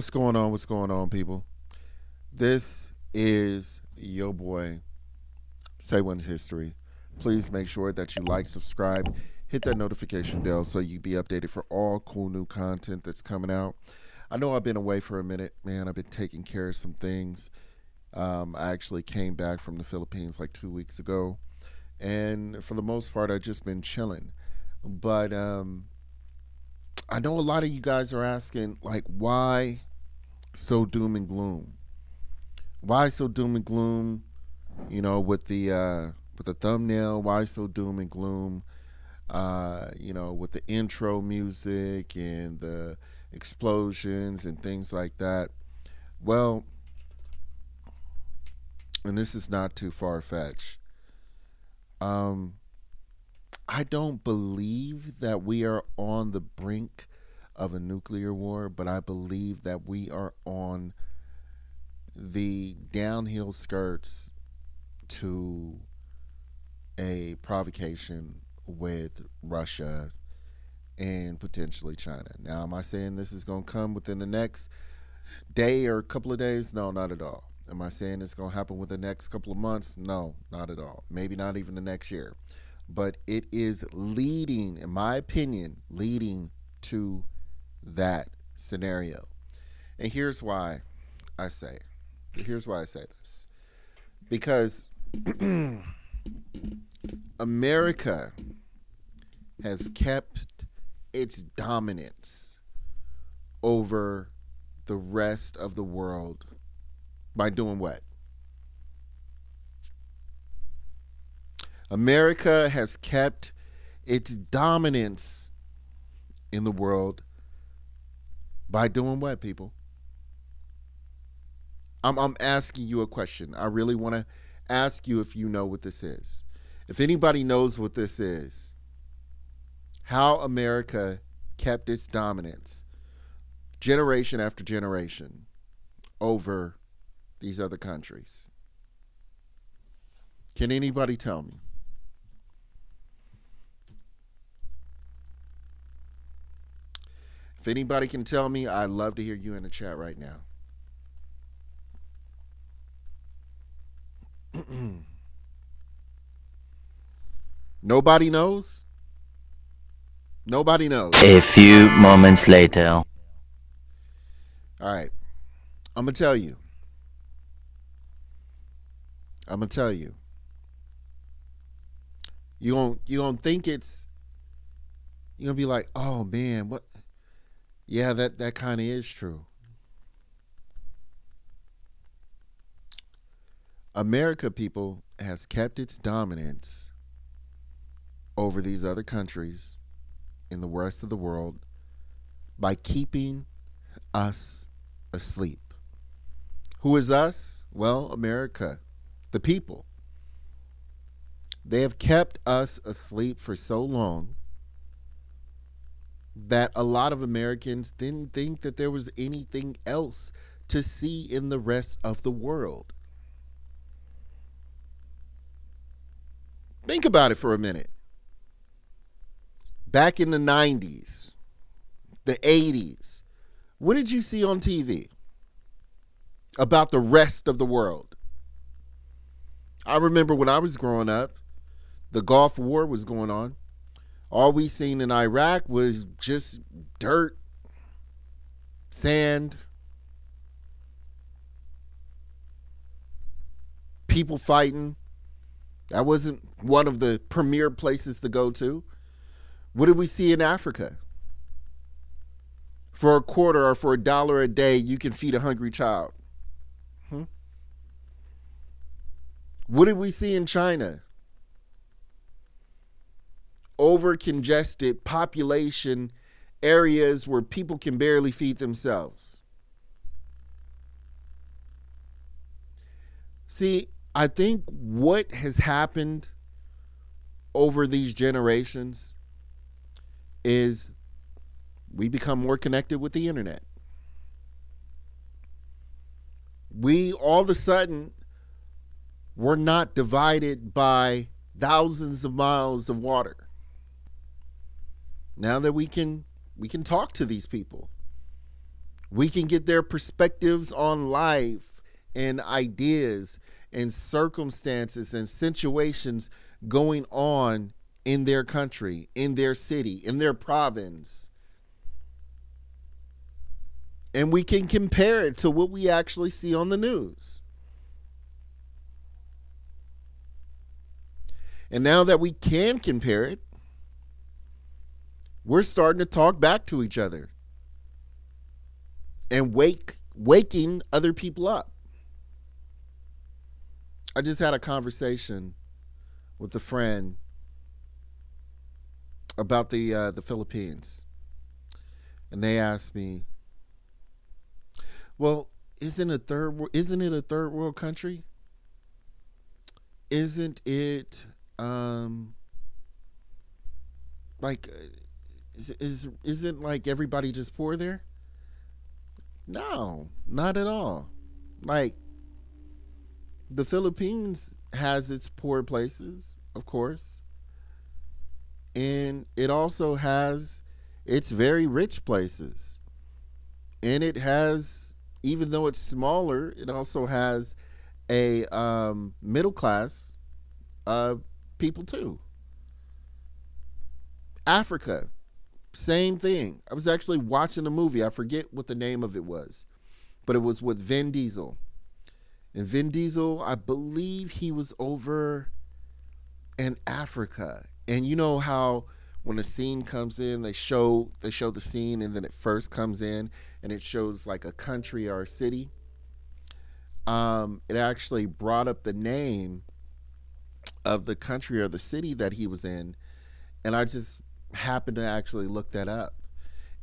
What's going on? What's going on, people? This is your boy, Say One History. Please make sure that you like, subscribe, hit that notification bell so you be updated for all cool new content that's coming out. I know I've been away for a minute, man. I've been taking care of some things. I actually came back from the Philippines like 2 weeks ago, and for the most part, I've just been chilling. But I know a lot of you guys are asking, like, why so doom and gloom? Why so doom and gloom? With the thumbnail. Why so doom and gloom? With the intro music and the explosions and things like that. Well, and this is not too far fetched. I don't believe that we are on the brink of a nuclear war, but I believe that we are on the downhill skirts to a provocation with Russia and potentially China. Now, am I saying this is going to come within the next day or a couple of days? No, not at all. Am I saying it's going to happen within the next couple of months? No, not at all. Maybe not even the next year. But it is leading, in my opinion, to that scenario. And here's why I say this. Because America has kept its dominance over the rest of the world by doing what? America has kept its dominance in the world by doing what, people? I'm asking you a question. I really want to ask you if you know what this is. If anybody knows what this is, how America kept its dominance generation after generation over these other countries. Can anybody tell me? If anybody can tell me, I'd love to hear you in the chat right now. Nobody knows? Nobody knows. A few moments later. All right. I'm going to tell you. You're going to think it's, you're going to be like, oh man, what? Yeah, that kind of is true. America, people, has kept its dominance over these other countries in the rest of the world by keeping us asleep. Who is us? Well, America, the people. They have kept us asleep for so long that a lot of Americans didn't think that there was anything else to see in the rest of the world. Think about it for a minute. Back in the 90s, the 80s, what did you see on TV about the rest of the world? I remember when I was growing up, the Gulf War was going on. All we seen in Iraq was just dirt, sand, people fighting. That wasn't one of the premier places to go to. What did we see in Africa? For a quarter or for $1 a day, you can feed a hungry child. What did we see in China? Over congested population areas where people can barely feed themselves. See, I think what has happened over these generations is we become more connected with the internet. We all of a sudden, we're not divided by thousands of miles of water. Now that we can talk to these people. We can get their perspectives on life and ideas and circumstances and situations going on in their country, in their city, in their province. And we can compare it to what we actually see on the news. And now that we can compare it, we're starting to talk back to each other and waking other people up. I just had a conversation with a friend about the Philippines, and they asked me, "Well, isn't it a third world country? Isn't it like isn't like everybody just poor there?" No, not at all. Like, the Philippines has its poor places, of course, and it also has its very rich places. And it has, even though it's smaller, it also has a middle class people too. Africa, same thing. I was actually watching a movie. I forget what the name of it was, but it was with Vin Diesel. And Vin Diesel, I believe he was over in Africa. And you know how when a scene comes in, they show the scene, and then it first comes in and it shows like a country or a city. It actually brought up the name of the country or the city that he was in, and I just happened to actually look that up.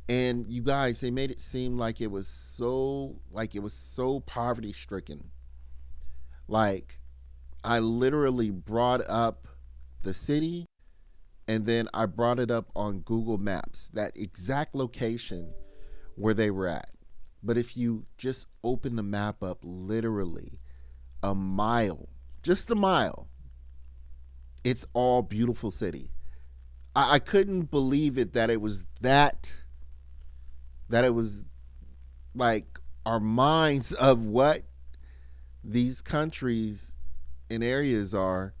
And you guys, they made it seem like it was so poverty stricken. Like, I literally brought up the city, and then I brought it up on Google Maps, that exact location where they were at. But if you just open the map up literally a mile, just a mile, it's all beautiful city. I couldn't believe it that it was that it was like our minds of what these countries and areas are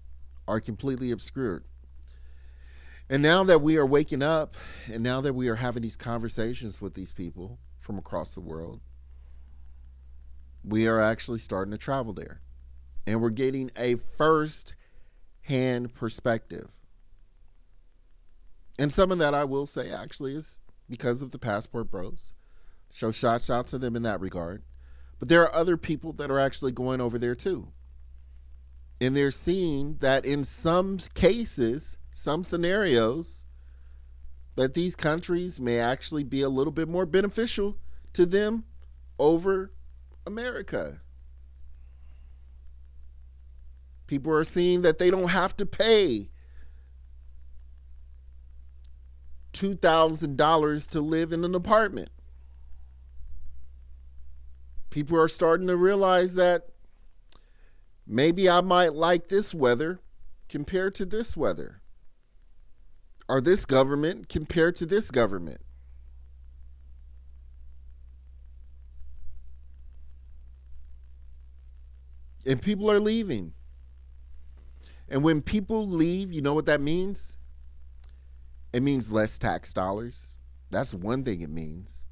completely obscured. And now that we are waking up, and now that we are having these conversations with these people from across the world, we are actually starting to travel there. And we're getting a first hand perspective. And some of that, I will say, actually is because of the Passport Bros. So shouts out to them in that regard. But there are other people that are actually going over there too. And they're seeing that in some cases, some scenarios, that these countries may actually be a little bit more beneficial to them over America. People are seeing that they don't have to pay $2,000 to live in an apartment. People are starting to realize that maybe I might like this weather compared to this weather, or this government compared to this government. And people are leaving. And when people leave, you know what that means? It means less tax dollars. That's one thing it means.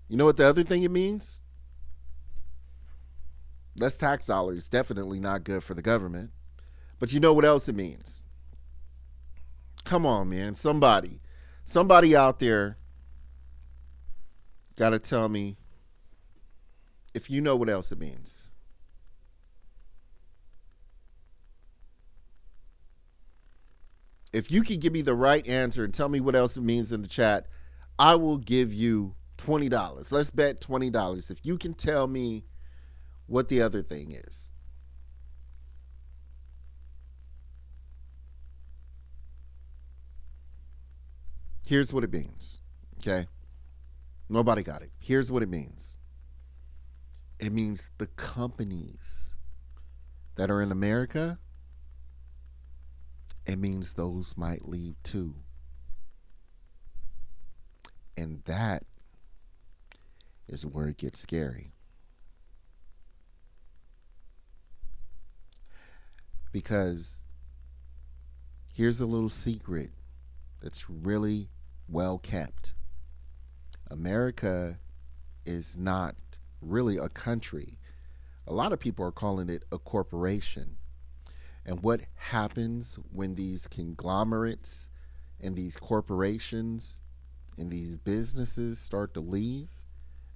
You know what the other thing it means? Less tax dollars, definitely not good for the government. But you know what else it means? Come on, man. Somebody out there got to tell me if you know what else it means. If you can give me the right answer and tell me what else it means in the chat, I will give you $20. Let's bet $20 if you can tell me what the other thing is. Here's what it means. Okay? Nobody got it. Here's what it means. It means the companies that are in America, it means those might leave too. And that is where it gets scary. Because here's a little secret that's really well kept. America is not really a country. A lot of people are calling it a corporation. And what happens when these conglomerates and these corporations and these businesses start to leave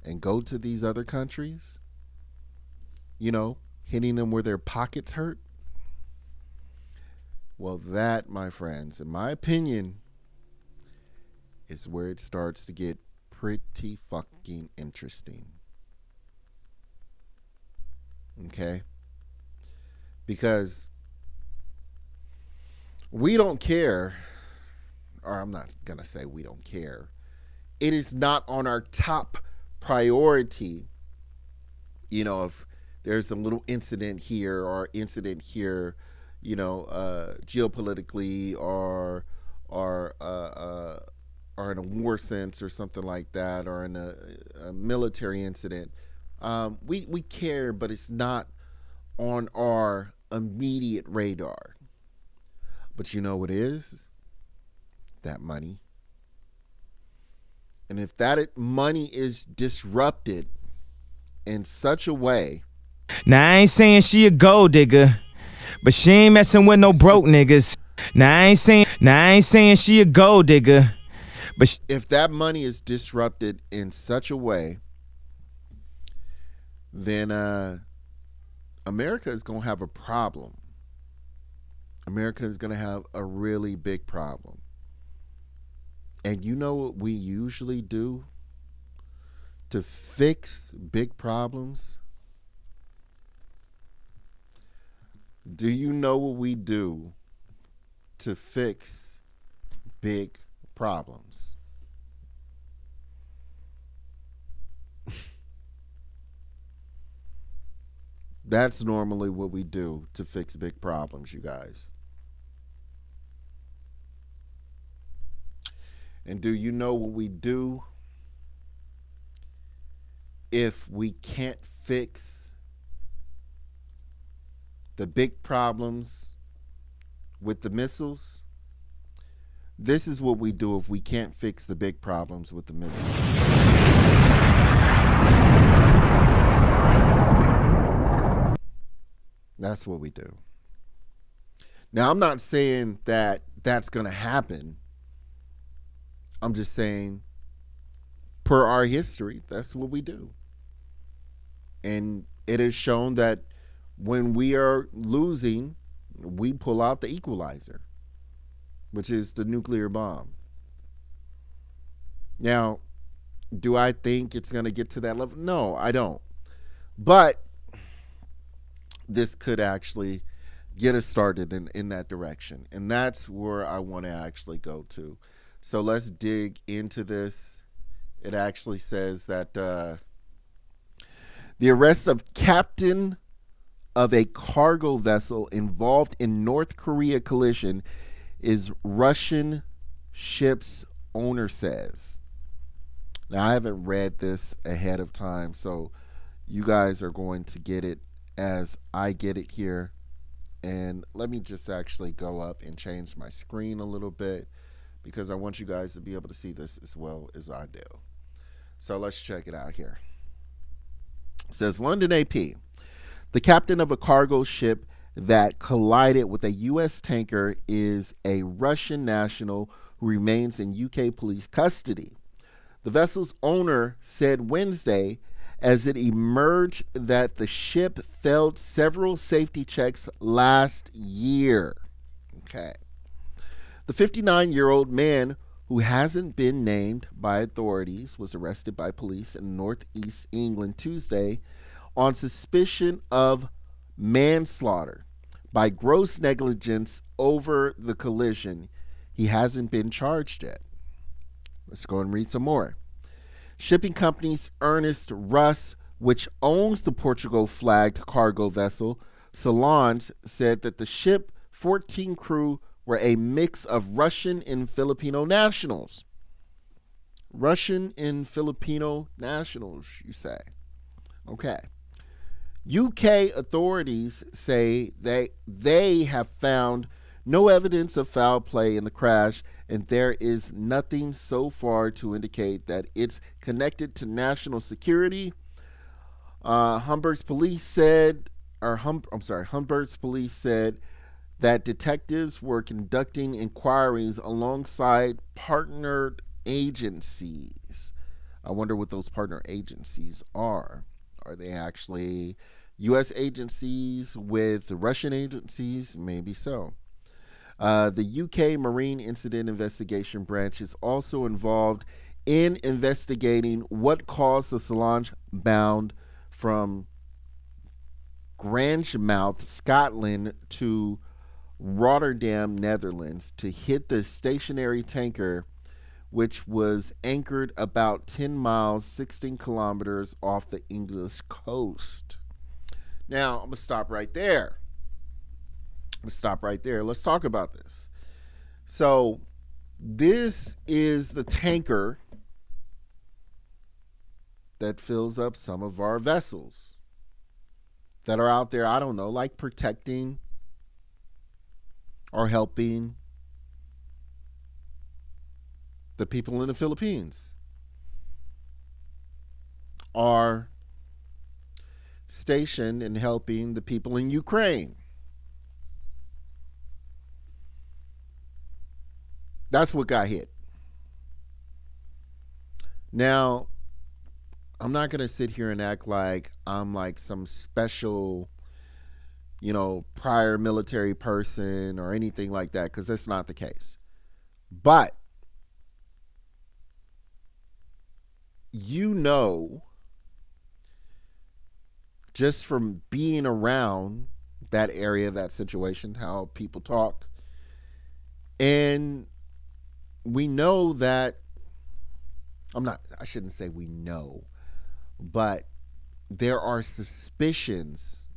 and go to these other countries? Hitting them where their pockets hurt? Well, that, my friends, in my opinion, is where it starts to get pretty fucking interesting. Okay? Because we don't care, or I'm not going to say we don't care. It is not on our top priority, if there's a little incident here or incident here, geopolitically or in a war sense or something like that, or in a military incident. We care, but it's not on our immediate radar. But you know what is? That money. And if that money is disrupted in such a way. Now I ain't saying she a gold digger, but she ain't messing with no broke niggas. Now I ain't saying she a gold digger, but if that money is disrupted in such a way, then America is going to have a problem. America is going to have a really big problem. And you know what we usually do to fix big problems? Do you know what we do to fix big problems? That's normally what we do to fix big problems, you guys. And do you know what we do if we can't fix the big problems with the missiles? This is what we do if we can't fix the big problems with the missiles. That's what we do. Now, I'm not saying that that's going to happen. I'm just saying, per our history, that's what we do. And it is shown that when we are losing, we pull out the equalizer, which is the nuclear bomb. Now, do I think it's going to get to that level? No, I don't. But this could actually get us started in that direction. And that's where I want to actually go to. So let's dig into this. It actually says that the arrest of captain of a cargo vessel involved in North Korea collision is Russian ship's owner says. Now, I haven't read this ahead of time, so you guys are going to get it as I get it here. And let me just actually go up and change my screen a little bit, because I want you guys to be able to see this as well as I do. So let's check it out here. It says London AP. The captain of a cargo ship that collided with a U.S. tanker is a Russian national who remains in UK police custody. The vessel's owner said Wednesday as it emerged that the ship failed several safety checks last year. Okay. The 59-year-old man, who hasn't been named by authorities, was arrested by police in northeast England Tuesday on suspicion of manslaughter by gross negligence over the collision. He hasn't been charged yet. Let's go and read some more. Shipping company's Ernest Russ, which owns the Portugal-flagged cargo vessel, Solange, said that the ship 14 crew were a mix of Russian and Filipino nationals. Russian and Filipino nationals, you say. Okay. UK authorities say they have found no evidence of foul play in the crash, and there is nothing so far to indicate that it's connected to national security. Hamburg's police said, Hamburg's police said that detectives were conducting inquiries alongside partnered agencies. I wonder what those partner agencies are. Are they actually U.S. agencies with Russian agencies? Maybe so. The UK Marine Incident Investigation Branch is also involved in investigating what caused the Solange bound from Grangemouth, Scotland to Rotterdam, Netherlands to hit the stationary tanker, which was anchored about 10 miles, 16 kilometers off the English coast. Now, I'm going to stop right there. Let's talk about this. So, this is the tanker that fills up some of our vessels that are out there, I don't know, like protecting or helping the people in the Philippines, are stationed and helping the people in Ukraine. That's what got hit. Now, I'm not going to sit here and act like I'm like some special, prior military person or anything like that, because that's not the case. But, just from being around that area, that situation, how people talk, and we know that, I shouldn't say we know, but there are suspicions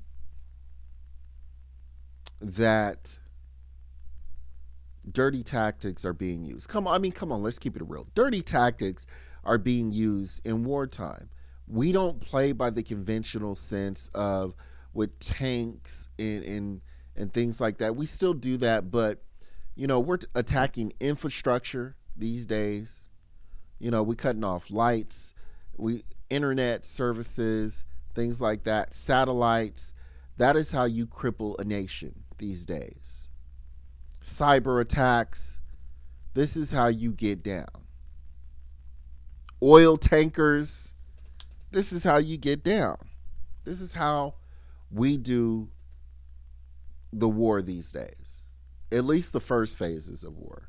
that dirty tactics are being used. Come on, let's keep it real. Dirty tactics are being used in wartime. We don't play by the conventional sense of with tanks and things like that. We still do that, but we're attacking infrastructure these days. We cutting off lights, internet services, things like that, satellites. That is how you cripple a nation these days. Cyber attacks. This is how you get down. Oil tankers. This is how you get down. This is how we do the war these days. At least the first phases of war.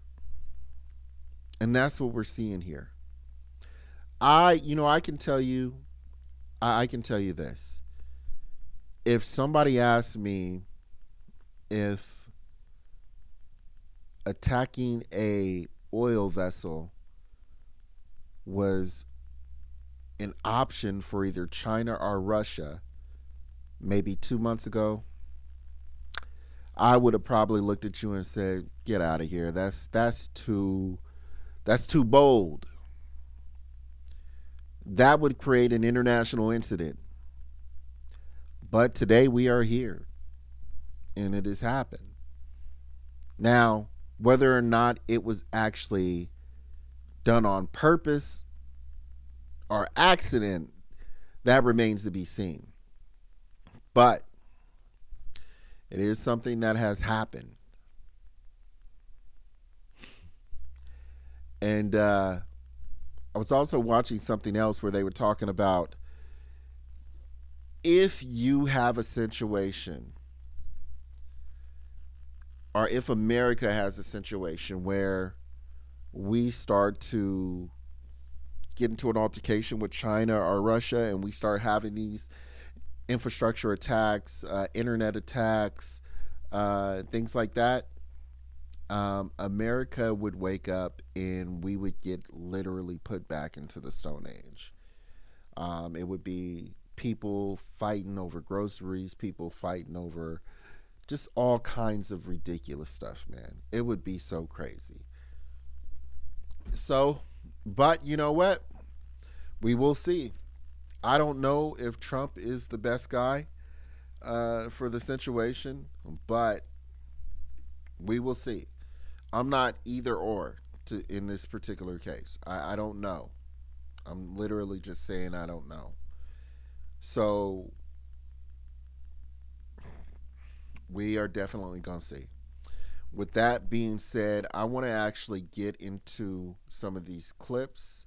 And that's what we're seeing here. I can tell you this. If somebody asks me if attacking a oil vessel was an option for either China or Russia maybe 2 months ago, I would have probably looked at you and said, "Get out of here. That's too bold. That would create an international incident." But today we are here, and it has happened. Now, whether or not it was actually done on purpose or accident, that remains to be seen. But it is something that has happened. And I was also watching something else where they were talking about if you have a situation, or if America has a situation where we start to get into an altercation with China or Russia, and we start having these infrastructure attacks, internet attacks, things like that, America would wake up and we would get literally put back into the Stone Age. It would be people fighting over groceries, people fighting over just all kinds of ridiculous stuff, man. It would be so crazy. So But you know what? We will see. I don't know if Trump is the best guy for the situation, but we will see. I'm not either or in this particular case. I don't know. I'm literally just saying I don't know. So we are definitely going to see. With that being said, I want to actually get into some of these clips.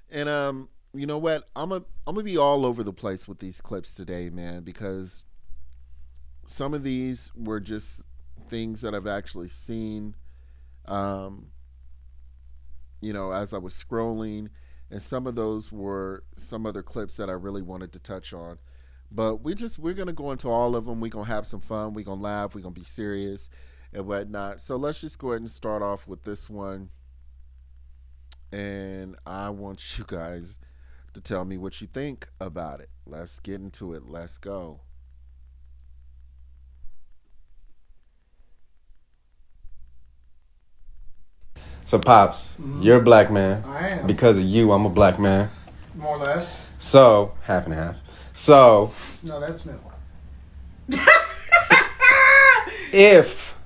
And you know what? I'm gonna be all over the place with these clips today, man, because some of these were just things that I've actually seen um, as I was scrolling, and some of those were some other clips that I really wanted to touch on. But we're gonna go into all of them. We're gonna have some fun. We're gonna laugh. We're gonna be serious and whatnot. So let's just go ahead and start off with this one. And I want you guys to tell me what you think about it. Let's get into it. Let's go. So, Pops, you're a black man. I am. Because of you, I'm a black man. More or less. So, half and half. So, No, that's milk. if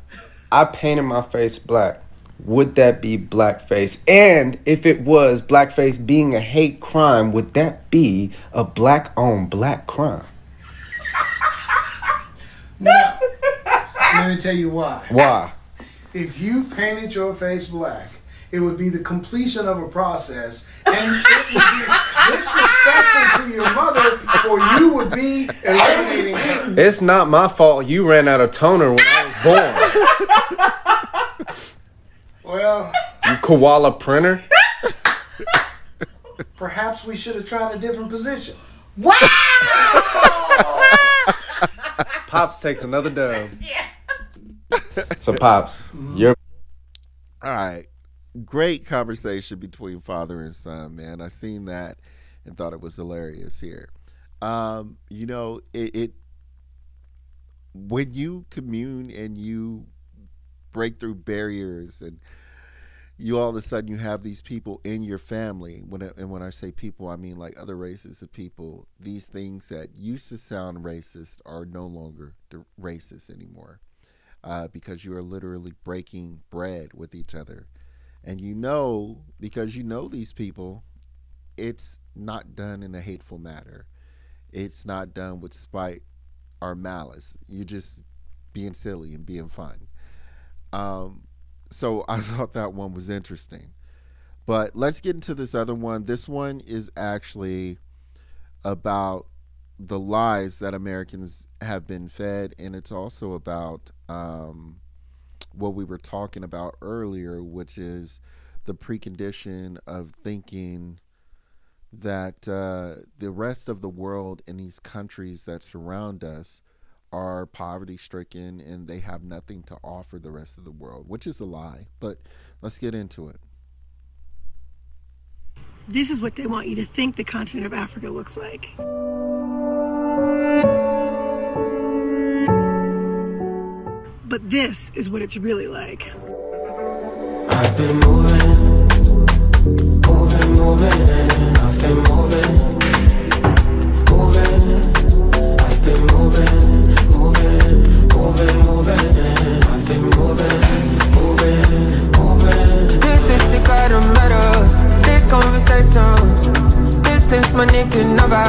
I painted my face black, would that be blackface? And if it was blackface being a hate crime, would that be a black on black crime? Now, let me tell you why. Why? If you painted your face black, it would be the completion of a process, and it would be disrespectful to your mother, for you would be eliminating her. It's not my fault you ran out of toner when I was born. Well, You koala printer? perhaps we should have tried a different position. Wow! Pops takes another dub. So, Pops, you're... All right. Great conversation between father and son, man. I seen that and thought it was hilarious here. It when you commune and you break through barriers, and you all of a sudden you have these people in your family. When I say people, I mean like other races of people. These things that used to sound racist are no longer racist anymore, because you are literally breaking bread with each other. And because you know these people, it's not done in a hateful manner. It's not done with spite or malice. You're just being silly and being fun. So I thought that one was interesting. But let's get into this other one. This one is actually about the lies that Americans have been fed, and it's also about what we were talking about earlier, which is the precondition of thinking that the rest of the world and these countries that surround us are poverty stricken and they have nothing to offer the rest of the world, which is a lie. But let's get into it. This is what they want you to think the continent of Africa looks like. But this is what it's really like. I've been moving, moving, moving. I've been moving, moving. I've been moving, moving, moving, moving. I've been moving, moving, moving. This is the kind of matters. These conversations. Distance, my nigga, never.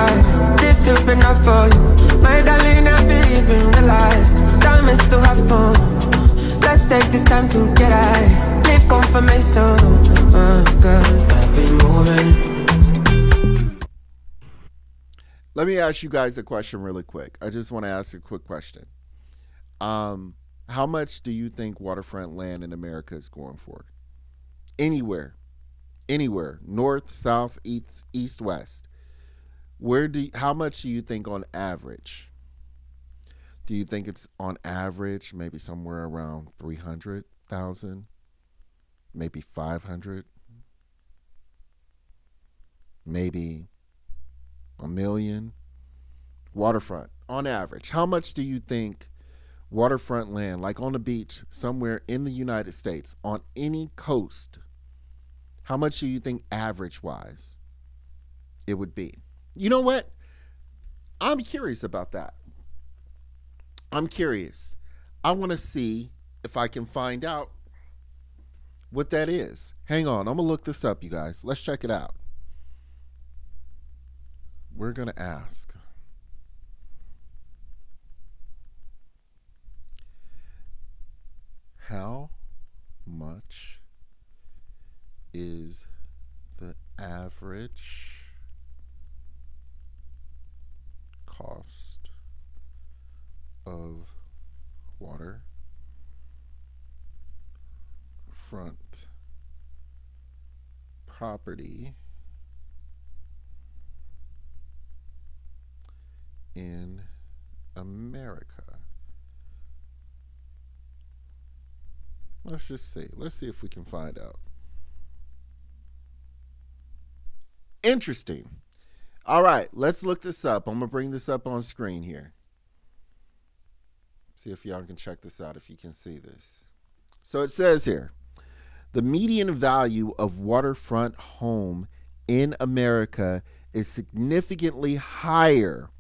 This should be enough for you. My darling, I believe in real life. Time is to have fun. Let's take this time to get high. Leave confirmation, cause I've been moving. Let me ask you guys a question really quick. I just want to ask a quick question. How much do you think waterfront land in America is going for? Anywhere, north, south, east, west. How much do you think on average? Do you think it's on average maybe somewhere around 300,000, maybe 500, maybe a million? Waterfront, on average, how much do you think waterfront land, like on the beach somewhere in the United States, on any coast, How much do you think average wise it would be? You know what? I'm curious about that. I'm curious. I want to see if I can find out what that is. Hang on. I'm going to look this up, you guys. Let's check it out. We're going to ask. How much is the average cost of water front property in America? Let's just see. Let's see if we can find out. Interesting. All right, let's look this up. I'm going to bring this up on screen here. See if y'all can check this out, if you can see this. So it says here, the median value of waterfront home in America is significantly higher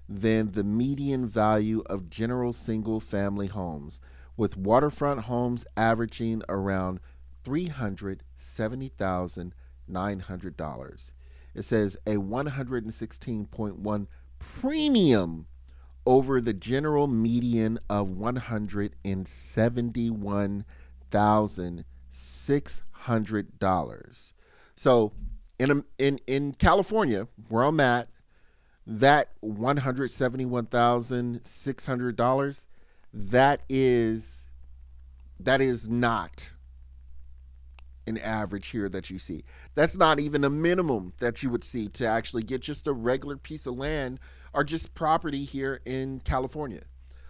than the median value of general single-family homes, with waterfront homes averaging around $370,900. It says a 116.1 premium over the general median of $171,600. So in California, where I'm at, that $171,600, that is not an average here that you see. That's not even a minimum that you would see to actually get just a regular piece of land or just property here in California.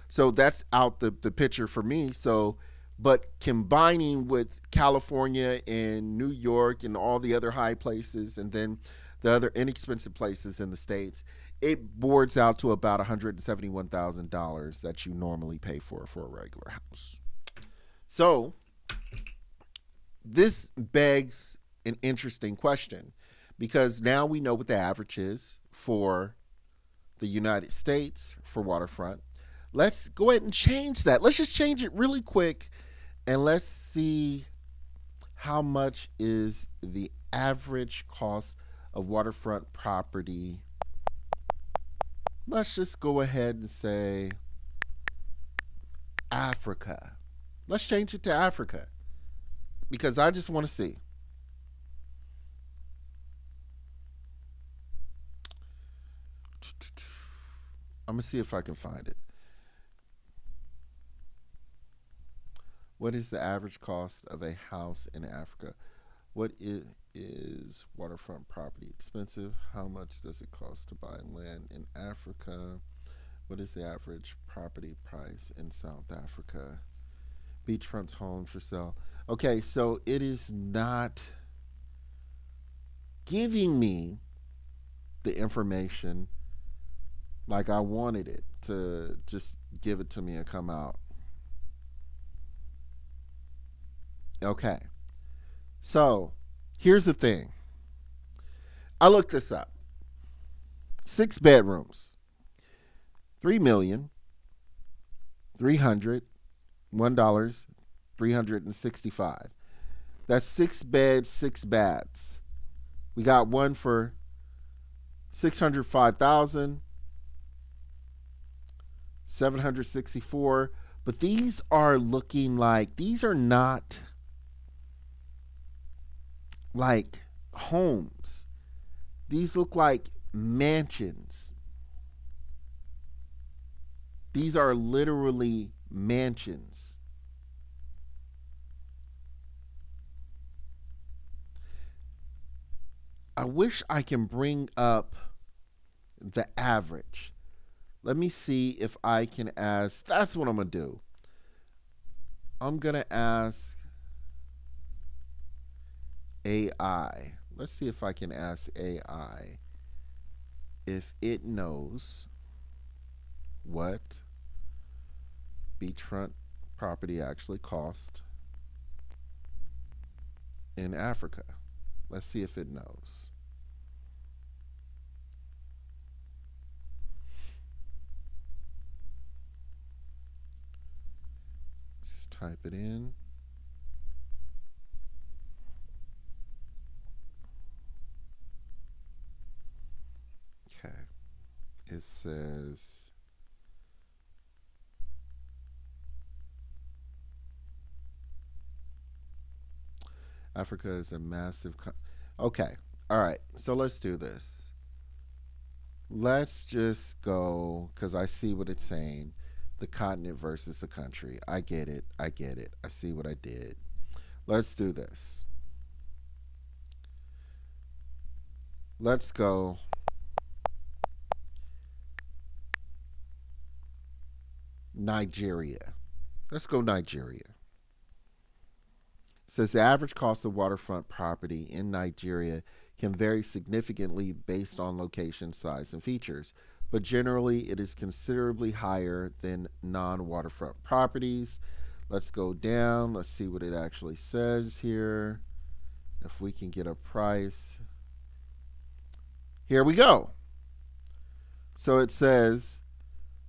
So that's out the picture for me. So, but combining with California and New York and all the other high places and then the other inexpensive places in the States, it boards out to about $171,000 that you normally pay for a regular house. So this begs an interesting question, because now we know what the average is for the United States for waterfront. Let's go ahead and change that. Let's just change it really quick and let's see how much is the average cost of waterfront property. Let's just go ahead and say Africa. Let's change it to Africa because I just want to see. I'm going to see if I can find it. What is the average cost of a house in Africa? What is waterfront property expensive? How much does it cost to buy land in Africa? What is the average property price in South Africa? Beachfront homes for sale. Okay, so it is not giving me the information like I wanted it to just give it to me and come out. Okay. So, here's the thing. I looked this up. 6 bedrooms. $3,301,365. That's 6 beds, 6 baths. We got one for $605,764, but these are looking like, these are not like homes. These look like mansions. These are literally mansions. I wish I can bring up the average. Let me see if I can ask. That's what I'm going to do. I'm going to ask AI. Let's see if I can ask AI if it knows what beachfront property actually cost in Africa. Let's see if it knows. Just type it in. Okay. It says Africa is a massive. Okay. All right. So let's do this. Let's just go, because I see what it's saying. The continent versus the country. I get it. I get it. I see what I did. Let's do this. Let's go. Nigeria. Let's go Nigeria. It says the average cost of waterfront property in Nigeria can vary significantly based on location, size, and features, but generally it is considerably higher than non-waterfront properties. Let's go down. Let's see what it actually says here. If we can get a price. Here we go. So it says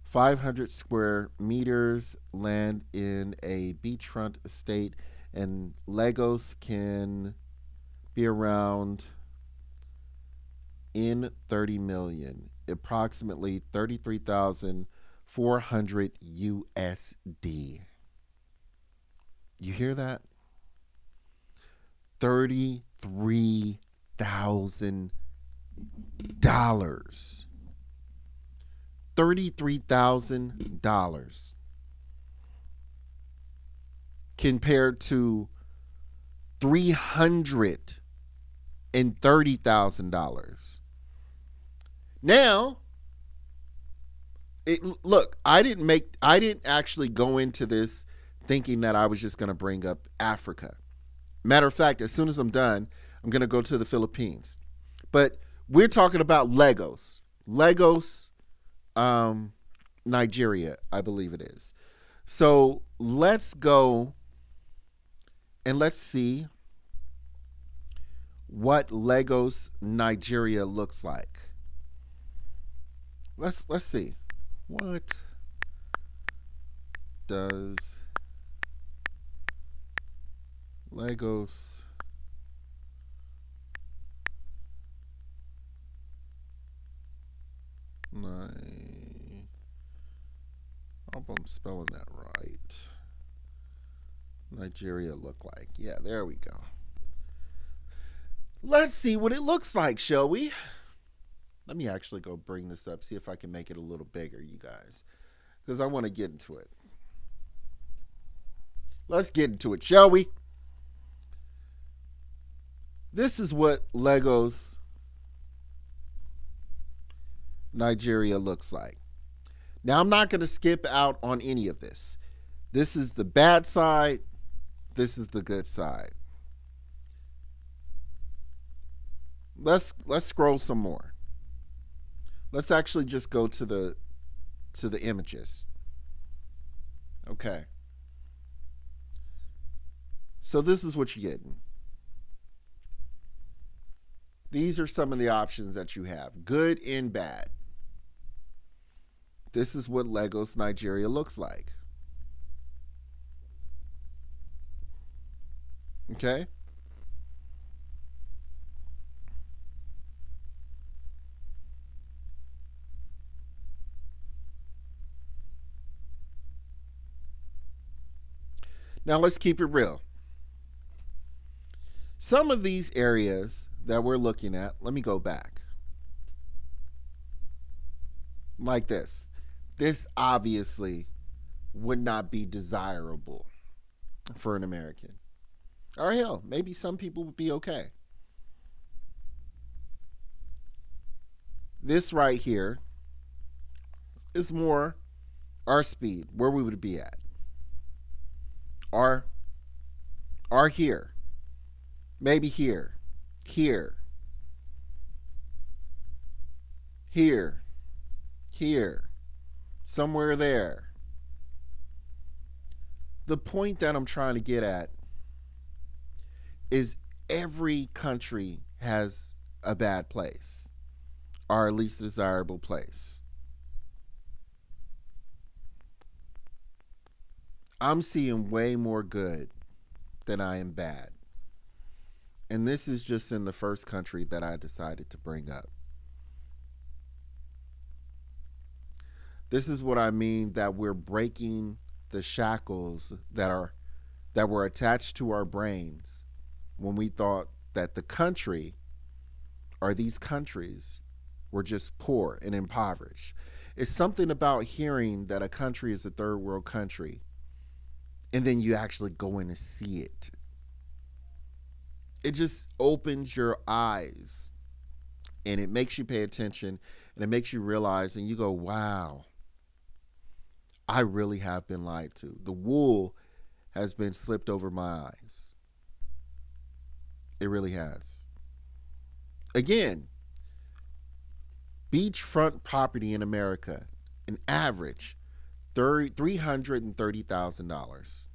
500 square meters land in a beachfront estate, and Lagos can be around in 30 million, approximately 33,400 USD. You hear that? $33,000. $33,000 compared to $330,000. Now, look, I didn't actually go into this thinking that I was just going to bring up Africa. Matter of fact, as soon as I'm done, I'm going to go to the Philippines. But we're talking about Lagos, Nigeria, I believe it is. So let's go and let's see what Lagos, Nigeria looks like. Let's see. What does Lagos I hope I'm spelling that right. Nigeria look like? Yeah, there we go. Let's see what it looks like, shall we? Let me actually go bring this up, see if I can make it a little bigger, you guys, because I want to get into it. Let's get into it, shall we? This is what Lagos, Nigeria looks like. Now, I'm not going to skip out on any of this. This is the bad side. This is the good side. Let's scroll some more. Let's actually just go to the images. Okay. So this is what you're getting. These are some of the options that you have, good and bad. This is what Lagos, Nigeria looks like. Okay? Now let's keep it real. Some of these areas that we're looking at, let me go back. Like this. This obviously would not be desirable for an American. Or hell, maybe some people would be okay. This right here is more our speed, where we would be at. Or here. Maybe here. Here. Somewhere there. The point that I'm trying to get at is every country has a bad place, or at least a desirable place. I'm seeing way more good than I am bad. And this is just in the first country that I decided to bring up. This is what I mean, that we're breaking the shackles that were attached to our brains when we thought that the country or these countries were just poor and impoverished. It's something about hearing that a country is a third world country and then you actually go in and see it. It just opens your eyes and it makes you pay attention and it makes you realize, and you go, wow, I really have been lied to. The wool has been slipped over my eyes. It really has. Again, beachfront property in America, an average $330,000.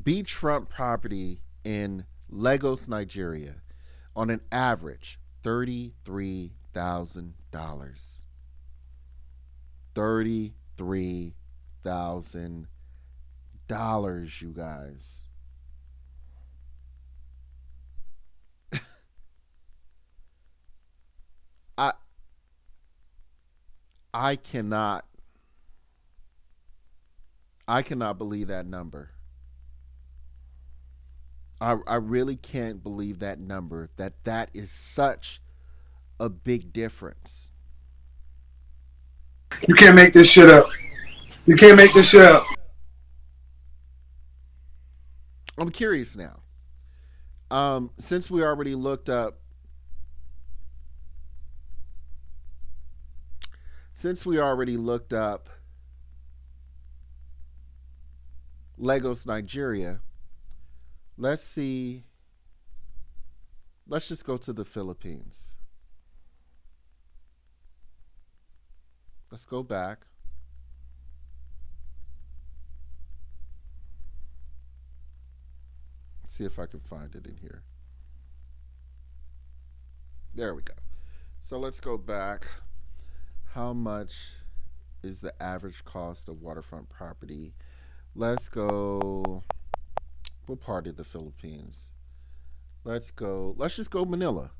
Beachfront property in Lagos, Nigeria, on an average $33,000. $33,000, you guys. I cannot believe that number. I really can't believe that number, that is such a big difference. You can't make this shit up. You can't make this shit up. I'm curious now. Since we already looked up Lagos, Nigeria, let's just go to the Philippines. Let's go back. See if I can find it in here. There we go. So let's go back. How much is the average cost of waterfront property? Let's go. What part of the Philippines? Let's just go Manila.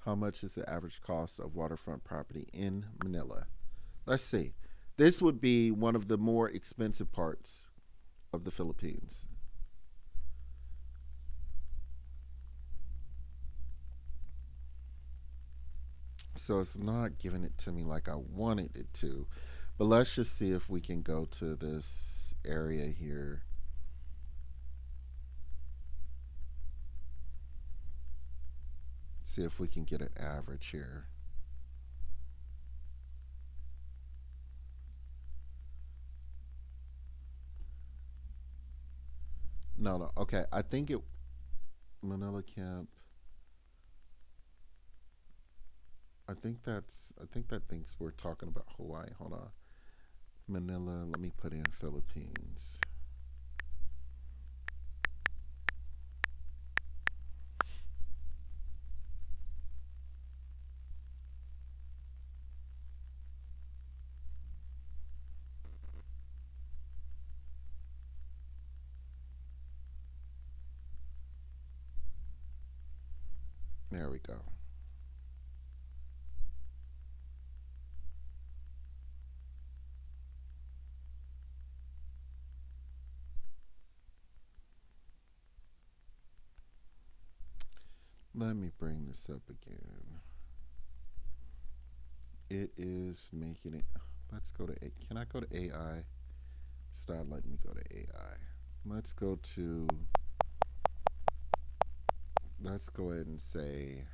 How much is the average cost of waterfront property in Manila? Let's see. This would be one of the more expensive parts of the Philippines. So it's not giving it to me like I wanted it to. But let's just see if we can go to this area here. See if we can get an average here. No. Okay, I think Manila Camp. I think that thinks we're talking about Hawaii. Hold on. Manila, let me put in Philippines. There we go. Let me bring this up again. It is making it. Let's go to Can I go to AI? Start letting me go to AI. Let's go ahead and say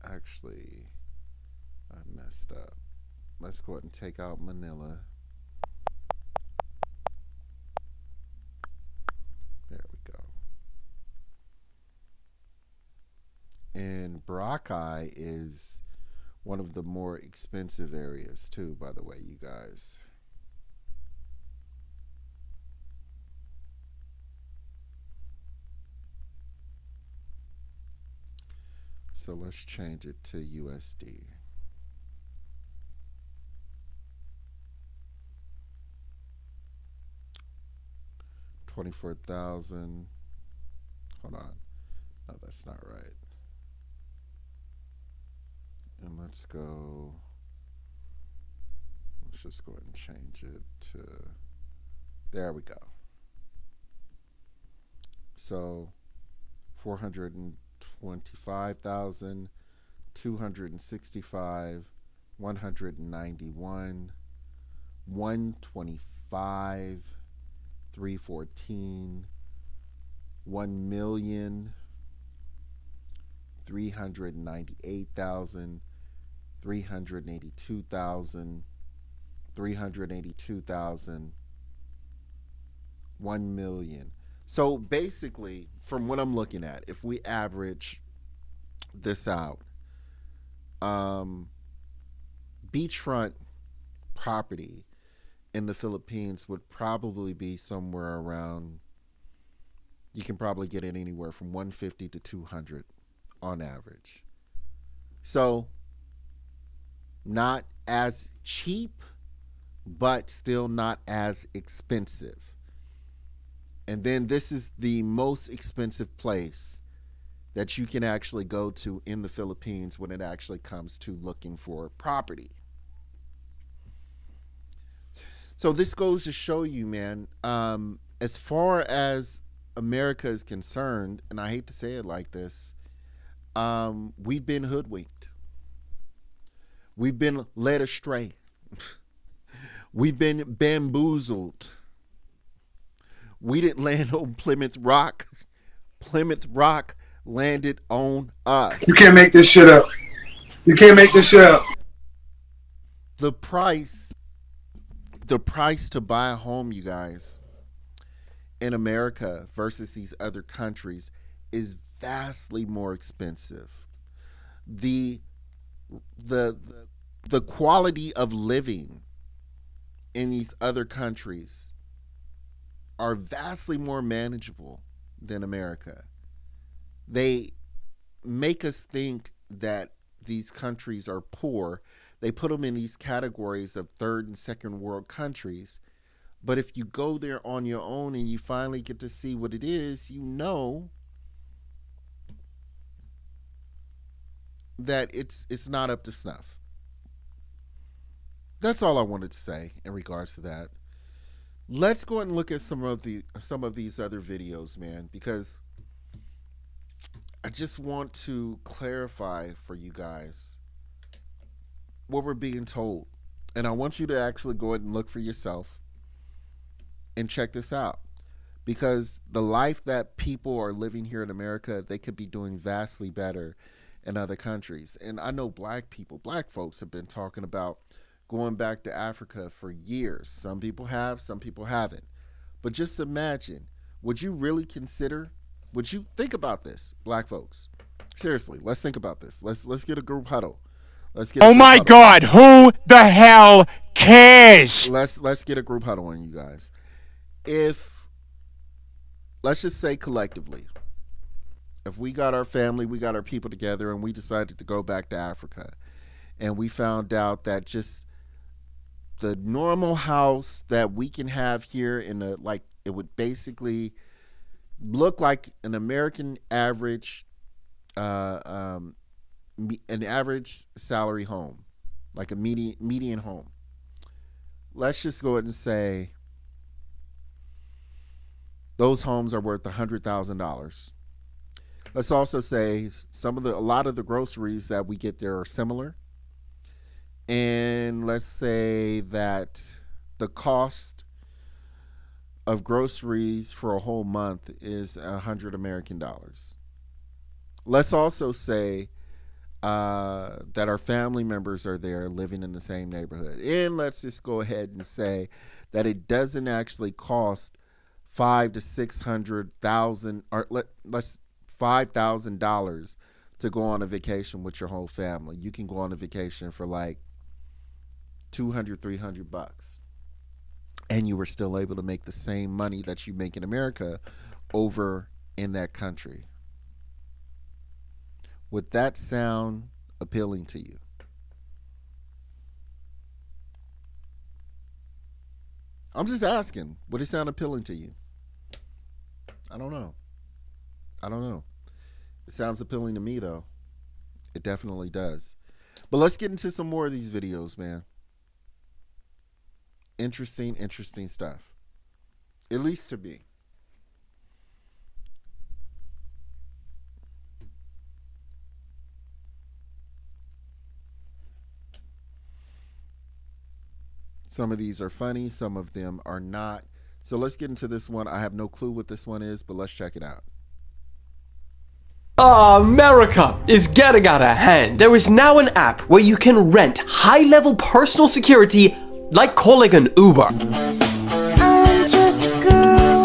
actually I messed up. Let's go ahead and take out Manila. There we go. Boracay is one of the more expensive areas too, by the way, you guys. So let's change it to USD. $24,000. Hold on. No, that's not right. And let's just go ahead and change it to, there we go. So 425,000, 265, 191, 125, 314, 1,000,000, 398,000, 382,000, 382,000, 1,000,000. So basically, from what I'm looking at, if we average this out, beachfront property in the Philippines would probably be somewhere around, you can probably get it anywhere from 150 to 200 on average. So not as cheap, but still not as expensive. And then this is the most expensive place that you can actually go to in the Philippines when it actually comes to looking for property. So this goes to show you, man, as far as America is concerned, and I hate to say it like this, we've been hoodwinked. We've been led astray. We've been bamboozled. We didn't land on Plymouth Rock. Plymouth Rock landed on us. You can't make this shit up. You can't make this shit up. The price to buy a home, you guys, in America versus these other countries is vastly more expensive. The quality of living in these other countries are vastly more manageable than America. They make us think that these countries are poor. They put them in these categories of third and second world countries. But if you go there on your own and you finally get to see what it is, you know that it's not up to snuff. That's all I wanted to say in regards to that. Let's go ahead and look at some of these other videos, man, because I just want to clarify for you guys what we're being told. And I want you to actually go ahead and look for yourself and check this out. Because the life that people are living here in America, they could be doing vastly better in other countries. And I know black folks have been talking about going back to Africa for years. Some people have, some people haven't. But just imagine, would you think about this, black folks? Seriously, let's think about this. Let's get a group huddle. Oh my God, who the hell cares? Let's get a group huddle on, you guys. Let's just say collectively, if we got our family, we got our people together, and we decided to go back to Africa, and we found out that just the normal house that we can have here it would basically look like an American average, an average salary home, like a median home. Let's just go ahead and say those homes are worth $100,000. Let's also say a lot of the groceries that we get there are similar. And let's say that the cost of groceries for a whole month is $100 American. Let's also say that our family members are there living in the same neighborhood. And let's just go ahead and say that it doesn't actually cost $500,000 to $600,000 or let's $5,000 to go on a vacation with your whole family. You can go on a vacation for like $200-$300, and you were still able to make the same money that you make in America over in that country. Would that sound appealing to you? I'm just asking, would it sound appealing to you? I don't know. It sounds appealing to me, though. It definitely does. But let's get into some more of these videos, man. Interesting stuff. At least to me. Some of these are funny, some of them are not. So let's get into this one. I have no clue what this one is, but let's check it out. America is getting out of hand. There is now an app where you can rent high-level personal security like calling an Uber. I'm just a girl.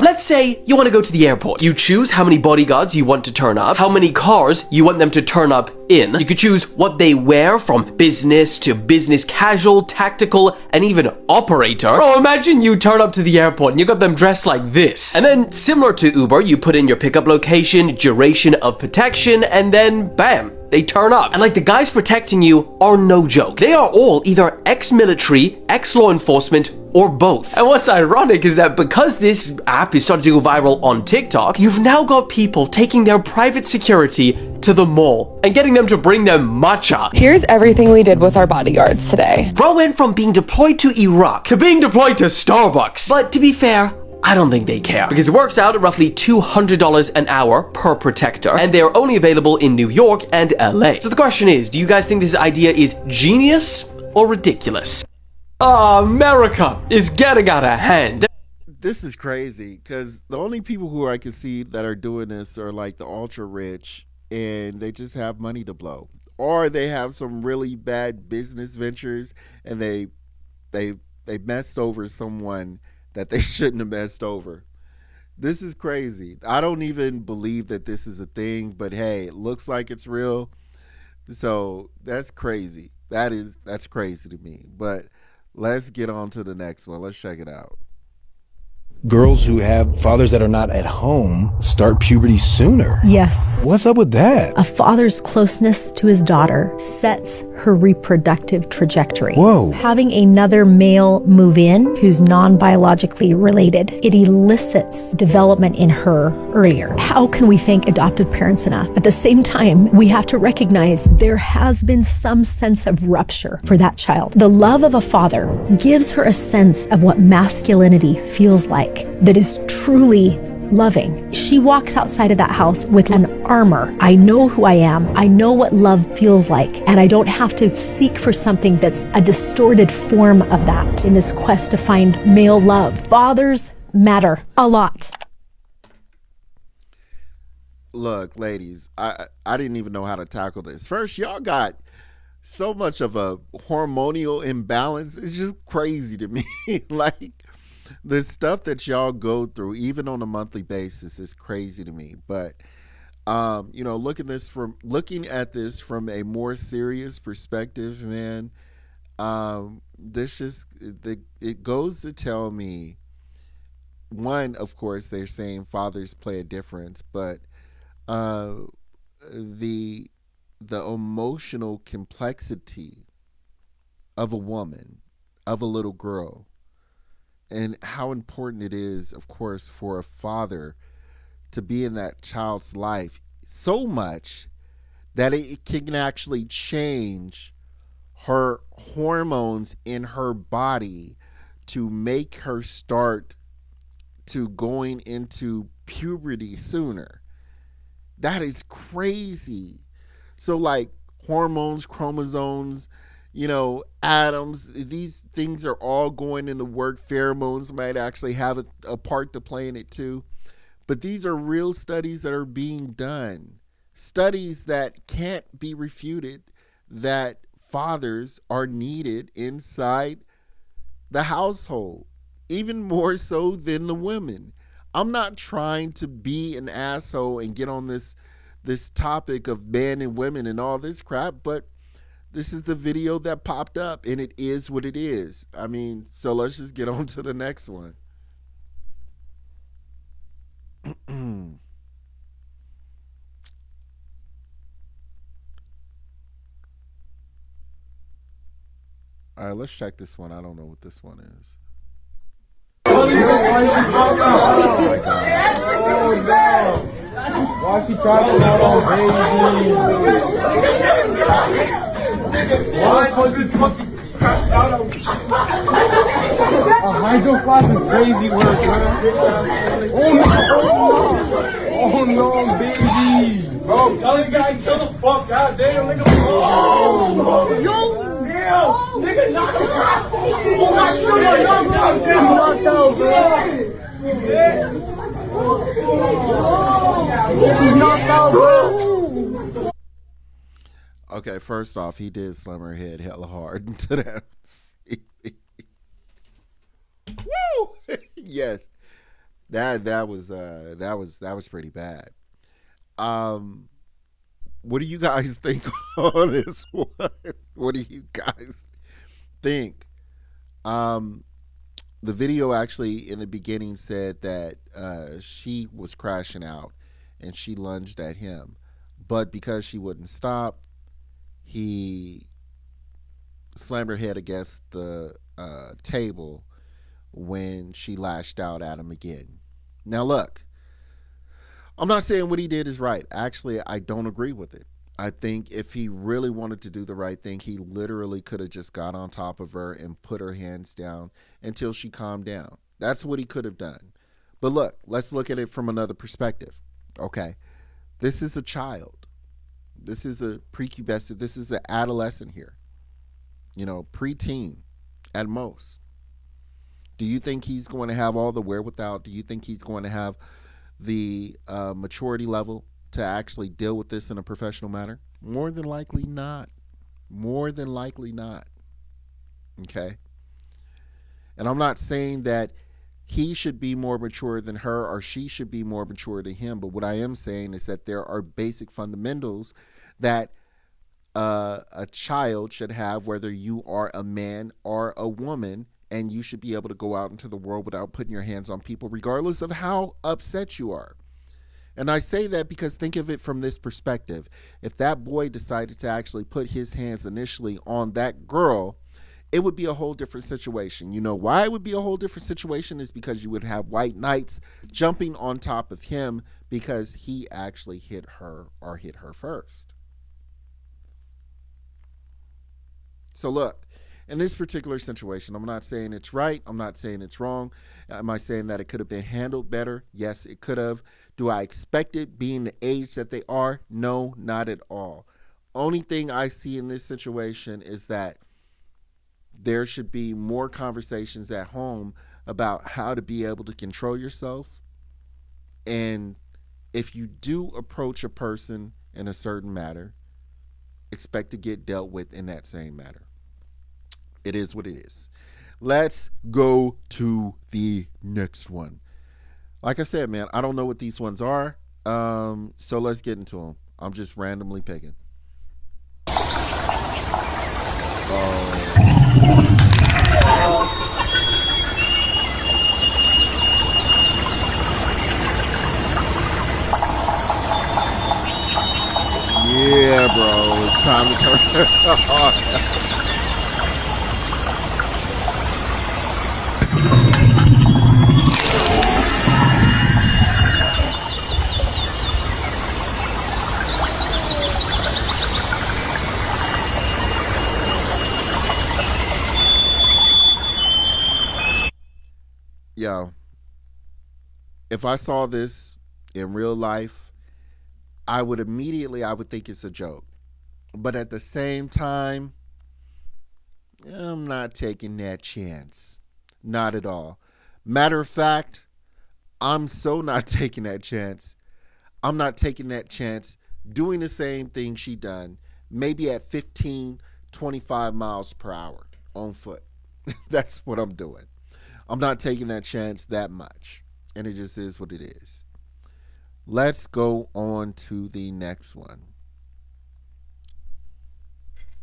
Let's say you want to go to the airport. You choose how many bodyguards you want to turn up, how many cars you want them to turn up in. You could choose what they wear, from business to business casual, tactical, and even operator. Bro, imagine you turn up to the airport and you got them dressed like this. And then, similar to Uber, you put in your pickup location, duration of protection, and then bam, they turn up. And like, the guys protecting you are no joke. They are all either ex-military, ex-law enforcement, or both. And what's ironic is that because this app is starting to go viral on TikTok, you've now got people taking their private security to the mall and getting them to bring them matcha. Here's everything we did with our bodyguards today. Bro went from being deployed to Iraq to being deployed to Starbucks. But to be fair, I don't think they care, because it works out at roughly $200 an hour per protector, and they are only available in New York and LA. So the question is, do you guys think this idea is genius or ridiculous? America is getting out of hand. This is crazy, because the only people who I can see that are doing this are like the ultra rich, and they just have money to blow, or they have some really bad business ventures and they messed over someone that they shouldn't have messed over. This is crazy. I don't even believe that this is a thing, but hey, it looks like it's real. So that's crazy. That's crazy to me. But let's get on to the next one. Let's check it out. Girls who have fathers that are not at home start puberty sooner. Yes. What's up with that? A father's closeness to his daughter sets her reproductive trajectory. Whoa. Having another male move in who's non-biologically related, it elicits development in her earlier. How can we thank adoptive parents enough? At the same time, we have to recognize there has been some sense of rupture for that child. The love of a father gives her a sense of what masculinity feels like, that is truly loving. She walks outside of that house with an armor. I know who I am. I know what love feels like. And I don't have to seek for something that's a distorted form of that in this quest to find male love. Fathers matter a lot. Look, ladies, I didn't even know how to tackle this. First, y'all got so much of a hormonal imbalance. It's just crazy to me. Like, the stuff that y'all go through, even on a monthly basis, is crazy to me. But looking at this from a more serious perspective, man, it goes to tell me, one, of course, they're saying fathers play a difference, but the emotional complexity of a woman, of a little girl, and how important it is, of course, for a father to be in that child's life so much that it can actually change her hormones in her body to make her start to going into puberty sooner. That is crazy. So like hormones, chromosomes, atoms, these things are all going into work. Pheromones might actually have a part to play in it too. But these are real studies that are being done. Studies that can't be refuted, that fathers are needed inside the household, even more so than the women. I'm not trying to be an asshole and get on this topic of men and women and all this crap, but this is the video that popped up, and it is what it is. I mean, so let's just get on to the next one. All right, let's check this one. I don't know what this one is. Oh my God. Oh no! Why she crashing out on baby? Why was this monkey crashing out on? A hydro flask is crazy work, man. Oh no, baby! Bro, tell the guy chill the fuck out, damn nigga. Oh, yo. Nigga, knock him out! Oh my God, knocked out, He's knocked out, bro. Okay, first off, he did slam her head hella hard into that. Woo! Yes, that was pretty bad. What do you guys think on this one? What do you guys think? The video actually in the beginning said that she was crashing out and she lunged at him, but because she wouldn't stop, he slammed her head against the table when she lashed out at him again. Now look, I'm not saying what he did is right. Actually, I don't agree with it. I think if he really wanted to do the right thing, he literally could have just got on top of her and put her hands down until she calmed down. That's what he could have done. But look, let's look at it from another perspective. Okay, this is a child. This is a prepubescent. This is an adolescent here. You know, preteen at most. Do you think he's going to have all the wherewithal? Do you think he's going to have the maturity level to actually deal with this in a professional manner? More than likely not. More than likely not. Okay? And I'm not saying that he should be more mature than her or she should be more mature than him, but what I am saying is that there are basic fundamentals that a child should have, whether you are a man or a woman, and you should be able to go out into the world without putting your hands on people, regardless of how upset you are. And I say that because think of it from this perspective. If that boy decided to actually put his hands initially on that girl, it would be a whole different situation. You know why it would be a whole different situation is because you would have white knights jumping on top of him because he actually hit her or hit her first. So look, in this particular situation, I'm not saying it's right. I'm not saying it's wrong. Am I saying that it could have been handled better? Yes, it could have. Do I expect it being the age that they are? No, not at all. Only thing I see in this situation is that there should be more conversations at home about how to be able to control yourself. And if you do approach a person in a certain matter, expect to get dealt with in that same matter. It is what it is. Let's go to the next one. Like I said, man, I don't know what these ones are. So let's get into them. I'm just randomly picking. Yeah, bro. It's time to turn it on. Yo, if I saw this in real life, I would think it's a joke. But at the same time, I'm not taking that chance. Not at all. Matter of fact, I'm so not taking that chance. I'm not taking that chance doing the same thing she done, maybe at 15, 25 miles per hour on foot. That's what I'm doing. I'm not taking that chance that much. and it just is what it is. Let's go on to the next one.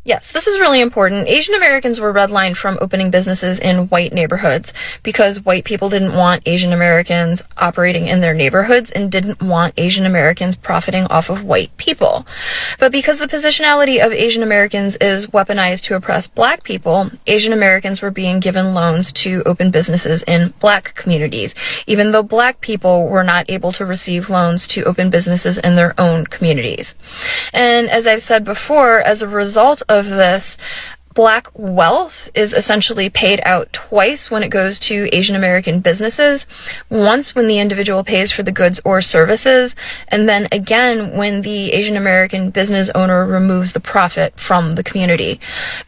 Yes, this is really important. Asian Americans were redlined from opening businesses in white neighborhoods because white people didn't want Asian Americans operating in their neighborhoods and didn't want Asian Americans profiting off of white people. But because the positionality of Asian Americans is weaponized to oppress black people, Asian Americans were being given loans to open businesses in black communities, even though black people were not able to receive loans to open businesses in their own communities. And as I've said before, as a result of this, black wealth is essentially paid out twice when it goes to Asian American businesses. Once when the individual pays for the goods or services, and then again when the Asian American business owner removes the profit from the community.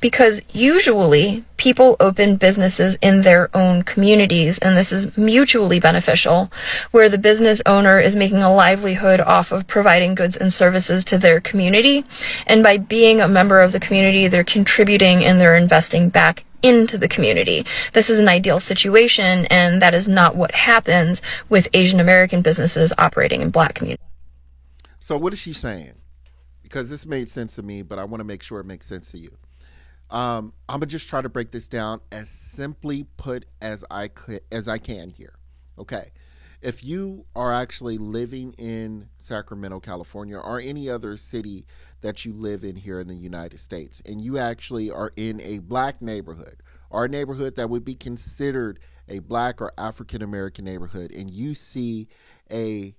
Because usually people open businesses in their own communities, and this is mutually beneficial, where the business owner is making a livelihood off of providing goods and services to their community, and by being a member of the community, they're contributing and they're investing back into the community. This is an ideal situation, and that is not what happens with Asian American businesses operating in black communities. So what is she saying? Because this made sense to me, but I want to make sure it makes sense to you. I'm gonna just try to break this down as simply put as I can here. Okay, if you are actually living in Sacramento, California, or any other city that you live in here in the United States, and you actually are in a black neighborhood, or a neighborhood that would be considered a black or African American neighborhood, and you see a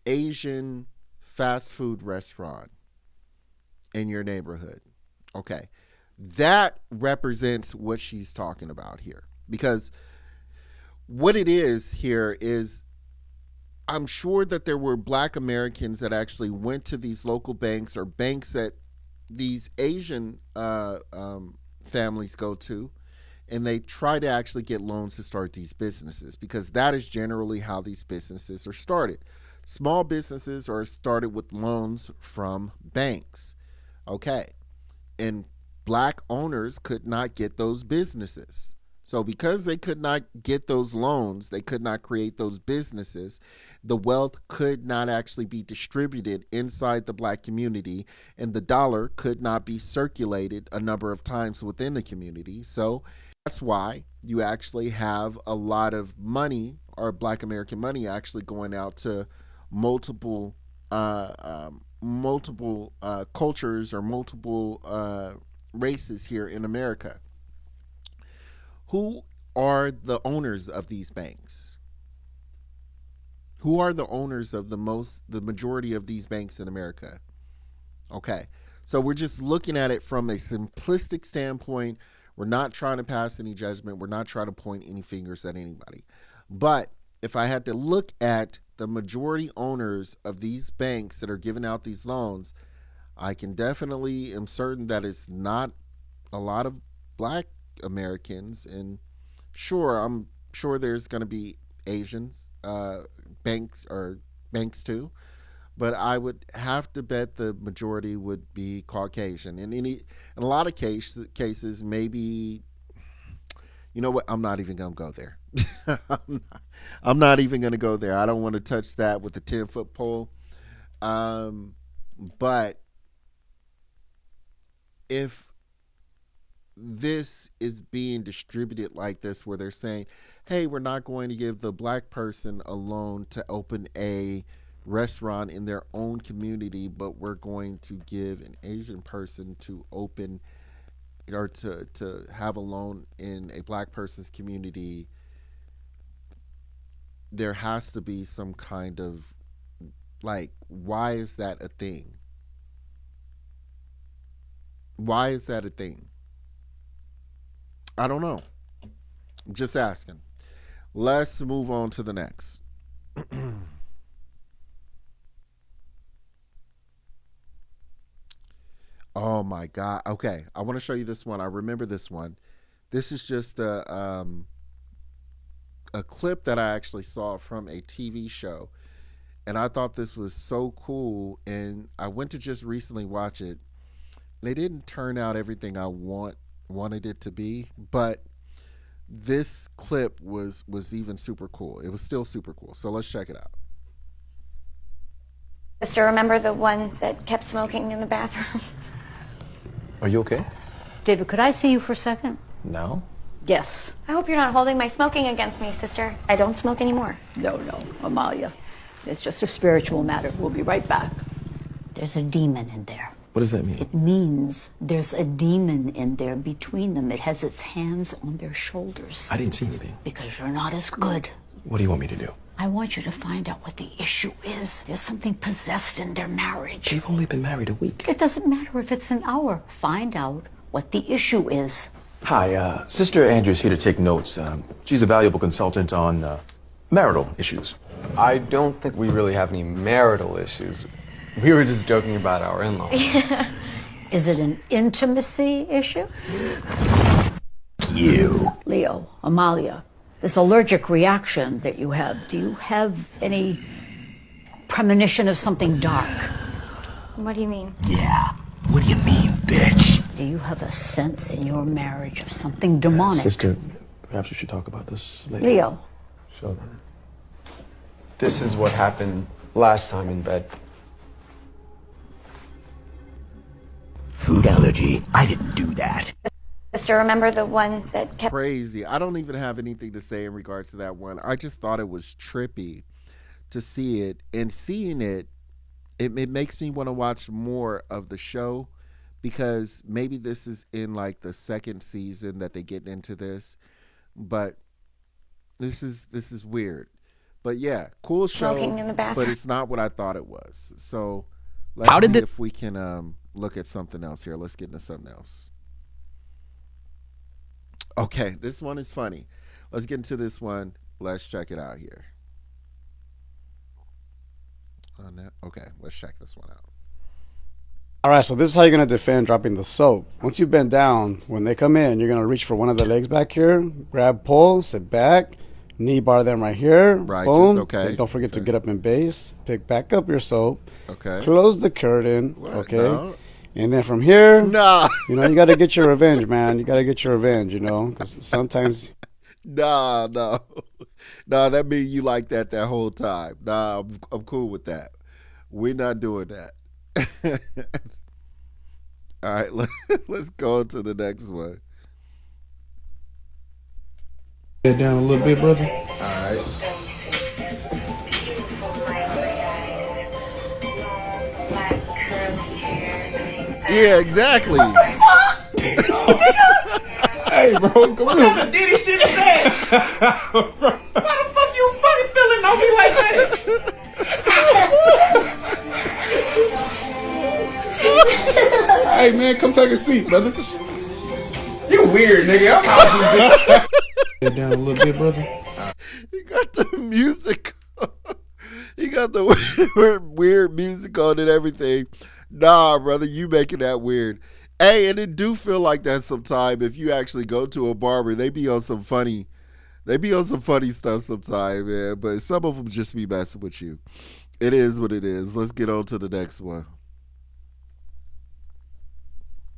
Asian fast food restaurant in your neighborhood, okay, that represents what she's talking about here. Because what it is here is, I'm sure that there were black Americans that actually went to these local banks or banks that these Asian families go to, and they try to actually get loans to start these businesses, because that is generally how these businesses are started. Small businesses are started with loans from banks. Okay. And black owners could not get those businesses. So because they could not get those loans, they could not create those businesses, the wealth could not actually be distributed inside the black community, and the dollar could not be circulated a number of times within the community. So that's why you actually have a lot of money, or black American money, actually going out to multiple cultures or multiple races here in America. Who are the owners of these banks? Who are the owners of the majority of these banks in America? Okay, so we're just looking at it from a simplistic standpoint. We're not trying to pass any judgment. We're not trying to point any fingers at anybody. But if I had to look at the majority owners of these banks that are giving out these loans, I can definitely am certain that it's not a lot of black Americans. And sure, I'm sure there's going to be Asians banks too, but I would have to bet the majority would be Caucasian. And in a lot of cases, maybe, you know what? I'm not even going to go there. I'm not even going to go there. I don't want to touch that with the 10-foot pole. But if this is being distributed like this, where they're saying, hey, we're not going to give the black person a loan to open a restaurant in their own community, but we're going to give an Asian person to open or to have a loan in a black person's community, there has to be some kind of, like, why is that a thing? Why is that a thing? I don't know. I'm just asking. Let's move on to the next. Oh my God. Okay, I want to show you this one. I remember this one. This is just a clip that I actually saw from a TV show, and I thought this was so cool, and I went to just recently watch it, and it didn't turn out everything I wanted it to be, but this clip was even super cool. It was still super cool. So let's check it out. Sister, remember the one that kept smoking in the bathroom? Are you okay? David, could I see you for a second? No. Yes. I hope you're not holding my smoking against me, sister. I don't smoke anymore. No, Amalia. It's just a spiritual matter. We'll be right back. There's a demon in there. What does that mean? It means there's a demon in there between them. It has its hands on their shoulders. I didn't see anything. Because you're not as good. What do you want me to do? I want you to find out what the issue is. There's something possessed in their marriage. They've only been married a week. It doesn't matter if it's an hour. Find out what the issue is. Hi, Sister Andrew's here to take notes. She's a valuable consultant on marital issues. I don't think we really have any marital issues. We were just joking about our in-laws. Is it an intimacy issue? You. Leo, Amalia, this allergic reaction that you have, do you have any premonition of something dark? What do you mean? Yeah. What do you mean, bitch? Do you have a sense in your marriage of something demonic? Sister, perhaps we should talk about this later. Leo. Sure. This is what happened last time in bed. Food allergy. I didn't do that. Sister, remember the one that kept... Crazy. I don't even have anything to say in regards to that one. I just thought it was trippy to see it. And seeing it, it makes me want to watch more of the show, because maybe this is in like the second season that they get into this. But this is weird. But yeah, cool show, Smoking in the bathroom. but it's not what I thought it was. So let's see if we can look at something else here. Let's get into something else. Okay, this one is funny. Let's get into this one. Let's check it out here. Okay, let's check this one out. All right, so this is how you're going to defend dropping the soap. Once you bend down, when they come in, you're going to reach for one of the legs back here, grab, pull, sit back, knee bar them right here. Right, boom. okay. Then don't forget to get up in base, pick back up your soap, Okay. close the curtain, What? okay? No. And then from here, Nah. you know, you got to get your revenge, man. You got to get your revenge, you know, because sometimes... Nah, that means you like that whole time. Nah, I'm cool with that. We're not doing that. All right, let's go to the next one. Head down a little bit, brother. All right. Yeah, exactly. Hey, bro, come on. What Diddy shit is that? Why the fuck you fucking feeling on me like that? Hey, man, come take a seat, brother. You weird, nigga. I'm out. Head down a little bit, brother. He got the music. He got the weird music on and everything. Nah, brother, you making that weird. Hey, and it do feel like that sometime if you actually go to a barber. They be on some funny stuff sometime, man. But some of them just be messing with you. It is what it is. Let's get on to the next one.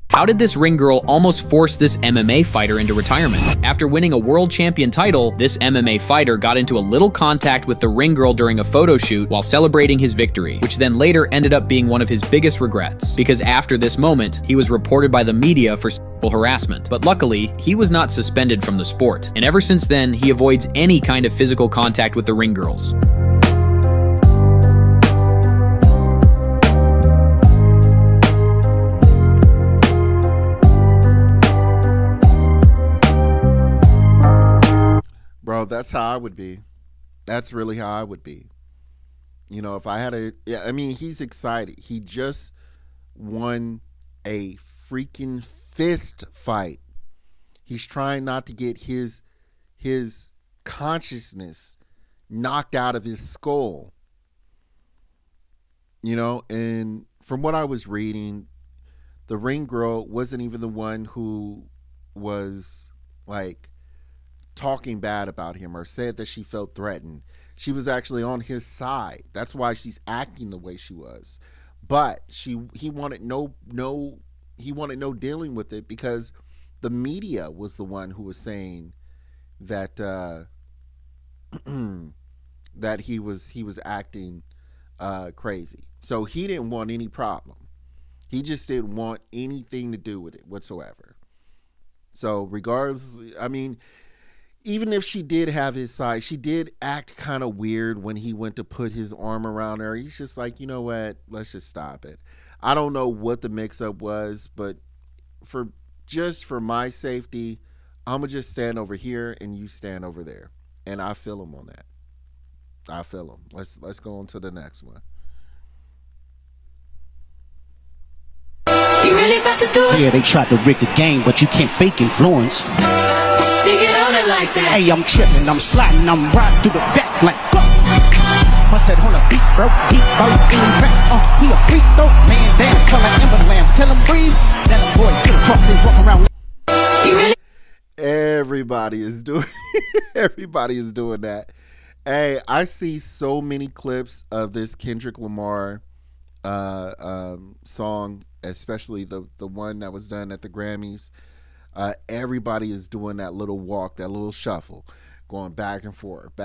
How did this ring girl almost force this MMA fighter into retirement? After winning a world champion title, this MMA fighter got into a little contact with the ring girl during a photo shoot while celebrating his victory, which then later ended up being one of his biggest regrets, because after this moment, he was reported by the media for sexual harassment. But luckily, he was not suspended from the sport, and ever since then, he avoids any kind of physical contact with the ring girls. Bro, that's how I would be. That's really how I would be. You know, if I had he's excited. He just won a freaking fist fight. He's trying not to get his consciousness knocked out of his skull. You know, and from what I was reading, the ring girl wasn't even the one who was like talking bad about him or said that she felt threatened. She was actually on his side. That's why she's acting the way she was. But he wanted no dealing with it, because the media was the one who was saying that that he was acting crazy. So he didn't want any problem. He just didn't want anything to do with it whatsoever. So regardless, I mean, even if she did have his side, she did act kind of weird when he went to put his arm around her. He's just like, you know what? Let's just stop it. I don't know what the mix-up was, but for my safety, I'm gonna just stand over here and you stand over there, and I feel him on that. I feel him. Let's go on to the next one. You really about to do it? Yeah, they tried to rig the game, but you can't fake influence. Think it on it like that. Hey, I'm tripping, I'm sliding, I'm riding through the back like fuck. Bust that on a beat, bro. Deep bro, in the back. He a freak though, man. Damn, color amber lamb. Tell him breathe. Let them boys get across and walk around. You really? Everybody is doing that. Hey, I see so many clips of this Kendrick Lamar song, especially the one that was done at the Grammys. Everybody is doing that little walk, that little shuffle, going back and forth,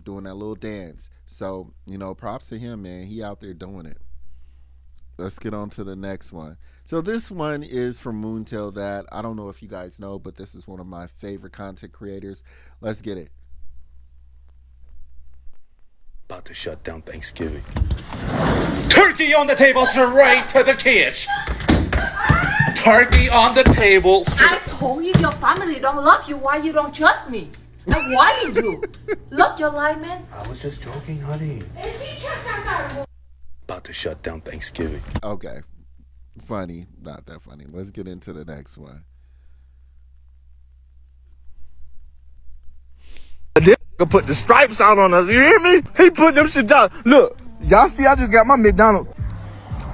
doing that little dance. So, props to him, man. He out there doing it. Let's get on to the next one. So this one is from Moontail that I don't know if you guys know, but this is one of my favorite content creators. Let's get it. About to shut down Thanksgiving. Turkey on the table, straight to the kids. Turkey on the table. I told you your family don't love you. Why you don't trust me? I'm warning you. Look, your lie, man. I was just joking, honey. About to shut down Thanksgiving. Okay. Funny. Not that funny. Let's get into the next one. This nigga put the stripes out on us, you hear me? He put them shit down. Look, y'all see I just got my McDonald's.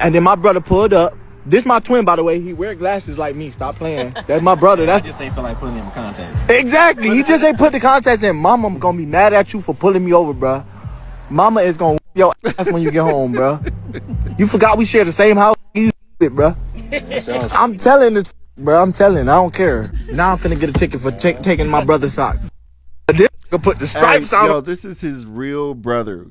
And then my brother pulled up. This my twin, by the way. He wear glasses like me. Stop playing. That's my brother. That's I just ain't feel like putting him in contacts. Exactly. He just ain't put the contacts in. Mama gonna be mad at you for pulling me over, bro. Mama is gonna whip your ass when you get home, bro. You forgot we share the same house. You it, bro. I'm telling this, bro. I'm telling. I don't care. Now I'm finna get a ticket for taking my brother's socks. This nigga put the stripes on. Yo, this is his real brother.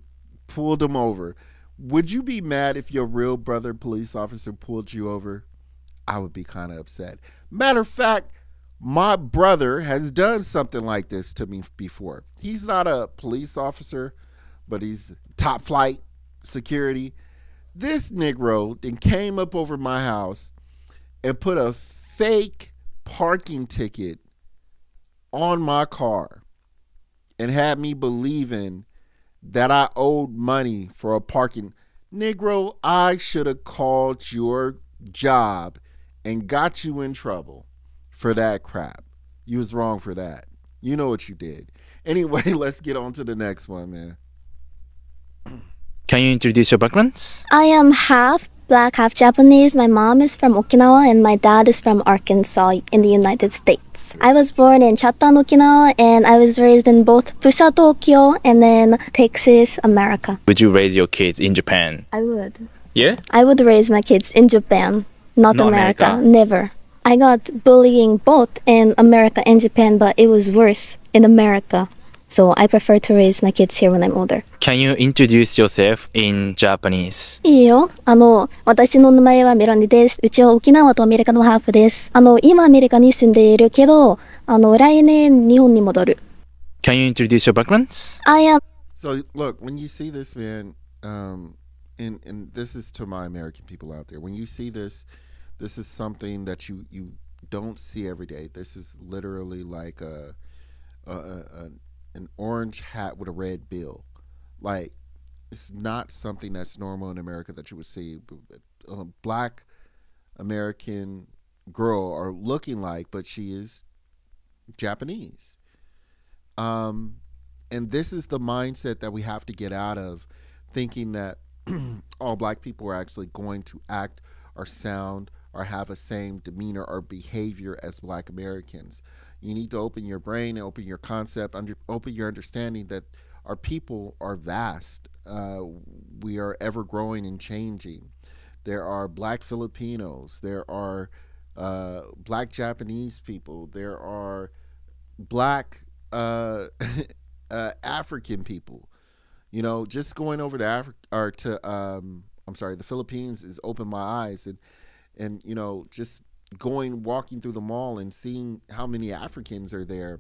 Pulled him over. Would you be mad if your real brother police officer pulled you over? I would be kind of upset. Matter of fact, my brother has done something like this to me before. He's not a police officer, but he's top flight security. This Negro then came up over my house and put a fake parking ticket on my car and had me believing that I owed money for a parking. Negro, I should have called your job and got you in trouble for that crap. You was wrong for that. You know what you did. Anyway, let's get on to the next one, man. Can you introduce your background? I am half black, half Japanese. My mom is from Okinawa and my dad is from Arkansas in the United States. I was born in Chatham, Okinawa, and I was raised in both Busa, Tokyo, and then Texas, America. Would you raise your kids in Japan? I would. Yeah? I would raise my kids in Japan, not America. Never. I got bullying both in America and Japan, but it was worse in America. So I prefer to raise my kids here when I'm older. Can you introduce yourself in Japanese? いいよ。私の名前はメロニです。うちは沖縄とアメリカのハーフです。今アメリカに住んでいるけど、来年日本に戻る。Can you introduce your background? I am. So look, when you see this, man, and this is to my American people out there. When you see this, this is something that you don't see every day. This is literally like an orange hat with a red bill. Like, it's not something that's normal in America that you would see. A black American girl or looking like, but she is Japanese. And this is the mindset that we have to get out of, thinking that all black people are actually going to act or sound or have a same demeanor or behavior as black Americans. You need to open your brain, open your concept, open your understanding that our people are vast. We are ever growing and changing. There are black Filipinos. There are black Japanese people. There are black African people. You know, just going over to Africa or to I'm sorry, the Philippines has opened my eyes, and you know, just walking through the mall and seeing how many Africans are there,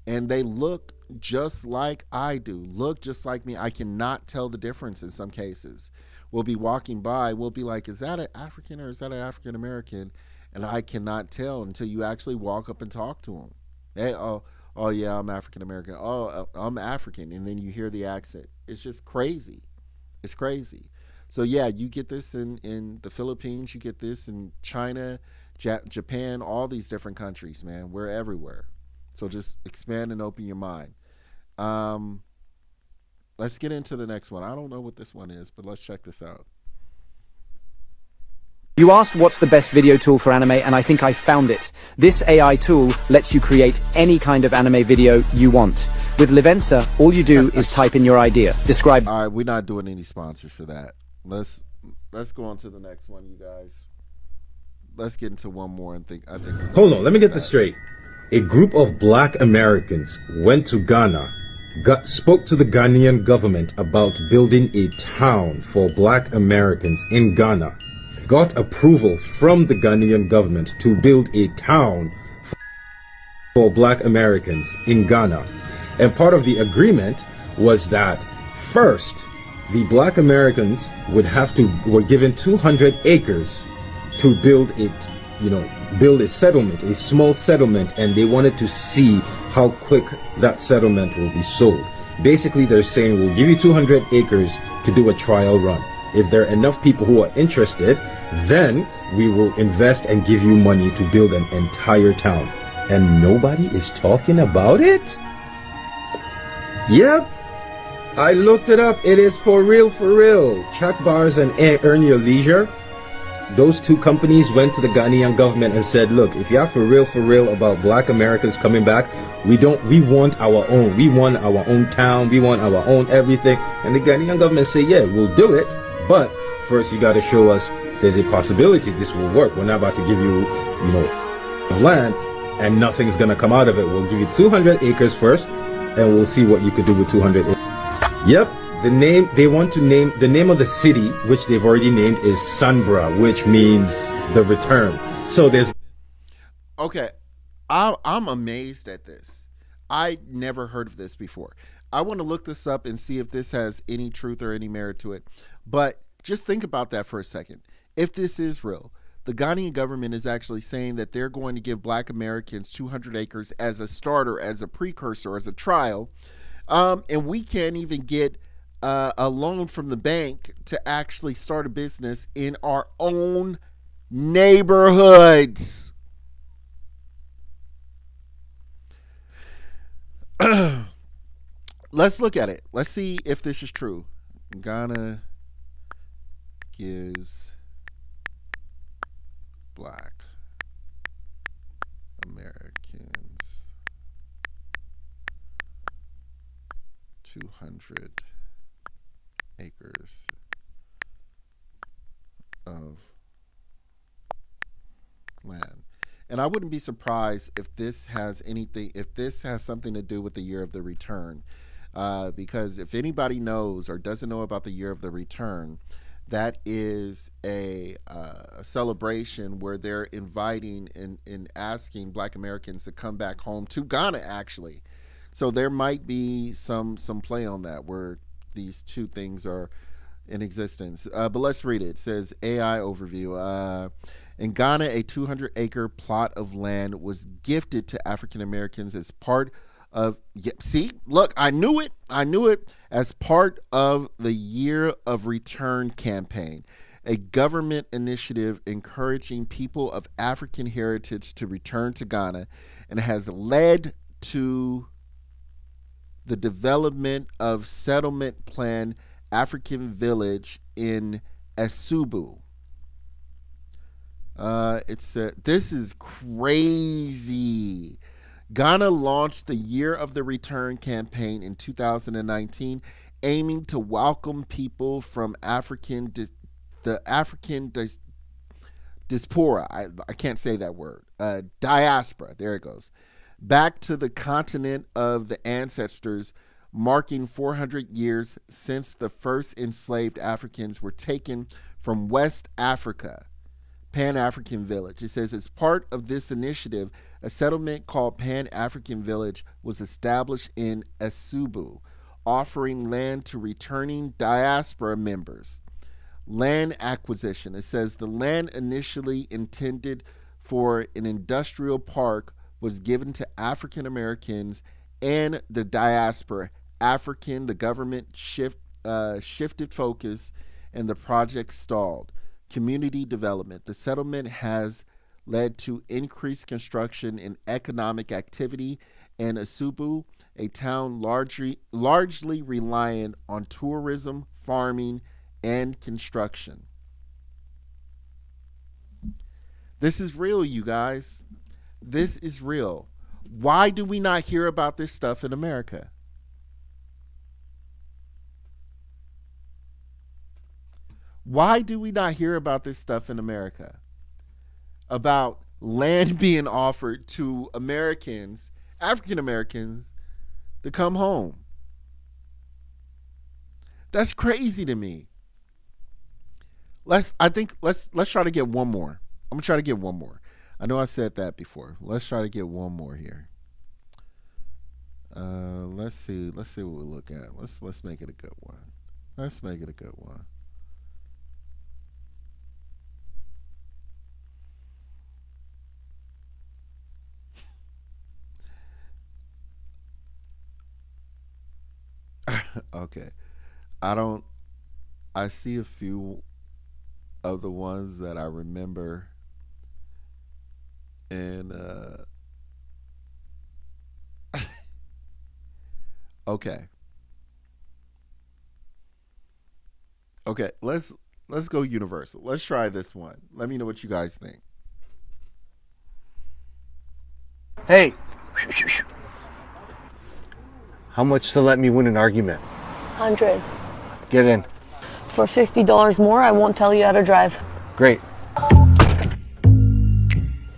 and they look just like I do, look just like me. I cannot tell the difference in some cases. We'll be walking by, we'll be like, is that an African or is that an African American? And I cannot tell until you actually walk up and talk to them. Hey, oh yeah, I'm African American. Oh, I'm African, and then you hear the accent. It's just crazy. It's crazy. So yeah, you get this in the Philippines, you get this in China, Japan, all these different countries, man. We're everywhere. So just expand and open your mind. Let's get into the next one. I don't know what this one is, but let's check this out. You asked what's the best video tool for anime, and I think I found it. This AI tool lets you create any kind of anime video you want. With Livenza, all you do is type in your idea. Describe. All right, we're not doing any sponsors for that. Let's go on to the next one, you guys. Let's get into one more and think. Hold on, let me get this straight. A group of black Americans went to Ghana, spoke to the Ghanaian government about building a town for black Americans in Ghana, got approval from the Ghanaian government to build a town for black Americans in Ghana. And part of the agreement was that first, the black Americans were given 200 acres to build a settlement, a small settlement, and they wanted to see how quick that settlement will be sold. Basically, they're saying, we'll give you 200 acres to do a trial run. If there are enough people who are interested, then we will invest and give you money to build an entire town. And nobody is talking about it? Yep. I looked it up. It is for real, for real. Chuck Bars and Earn Your Leisure, those two companies went to the Ghanaian government and said, look, if you're for real about black Americans coming back, we want our own. We want our own town. We want our own everything. And the Ghanaian government say, yeah, we'll do it. But first you got to show us there's a possibility this will work. We're not about to give you, land and nothing's going to come out of it. We'll give you 200 acres first and we'll see what you could do with 200 acres. Yep. The name of the city, which they've already named, is Sunbra, which means the return. So there's. Okay, I'm amazed at this. I never heard of this before. I want to look this up and see if this has any truth or any merit to it. But just think about that for a second. If this is real, the Ghanaian government is actually saying that they're going to give black Americans 200 acres as a starter, as a precursor, as a trial. And we can't even get a loan from the bank to actually start a business in our own neighborhoods. Let's look at it. Let's see if this is true. Ghana gives black Americans 200 acres of land. And I wouldn't be surprised if this has something to do with the year of the return. Because if anybody knows or doesn't know about the year of the return, that is a celebration where they're inviting and asking black Americans to come back home to Ghana, actually. So there might be some play on that where these two things are in existence. But let's read it. It says AI overview. In Ghana, a 200-acre plot of land was gifted to African Americans as part of, I knew it, as part of the Year of Return campaign, a government initiative encouraging people of African heritage to return to Ghana, and has led to the development of settlement plan African village in Esubu. This is crazy. Ghana launched the Year of the Return campaign in 2019, aiming to welcome people from the African diaspora. I can't say that word. Diaspora. There it goes. back to the continent of the ancestors, marking 400 years since the first enslaved Africans were taken from West Africa. Pan-African Village. It says, as part of this initiative, a settlement called Pan-African Village was established in Esubu, offering land to returning diaspora members. Land acquisition. It says the land initially intended for an industrial park was given to African Americans and the diaspora. The government shifted focus and the project stalled. Community development. The settlement has led to increased construction and economic activity in Esubu, a town largely reliant on tourism, farming, and construction. This is real, you guys. This is real. Why do we not hear about this stuff in America? Why do we not hear about this stuff in America? About land being offered to Americans, African Americans, to come home. That's crazy to me. Let's try to get one more. I'm gonna try to get one more. I know I said that before. Let's try to get one more here. Let's see what we look at. Let's make it a good one. Let's make it a good one. Okay. I see a few of the ones that I remember, and okay, let's go universal. Let's try this one. Let me know what you guys think. Hey, how much to let me win an argument? 100. Get in. For $50 more, I won't tell you how to drive. Great.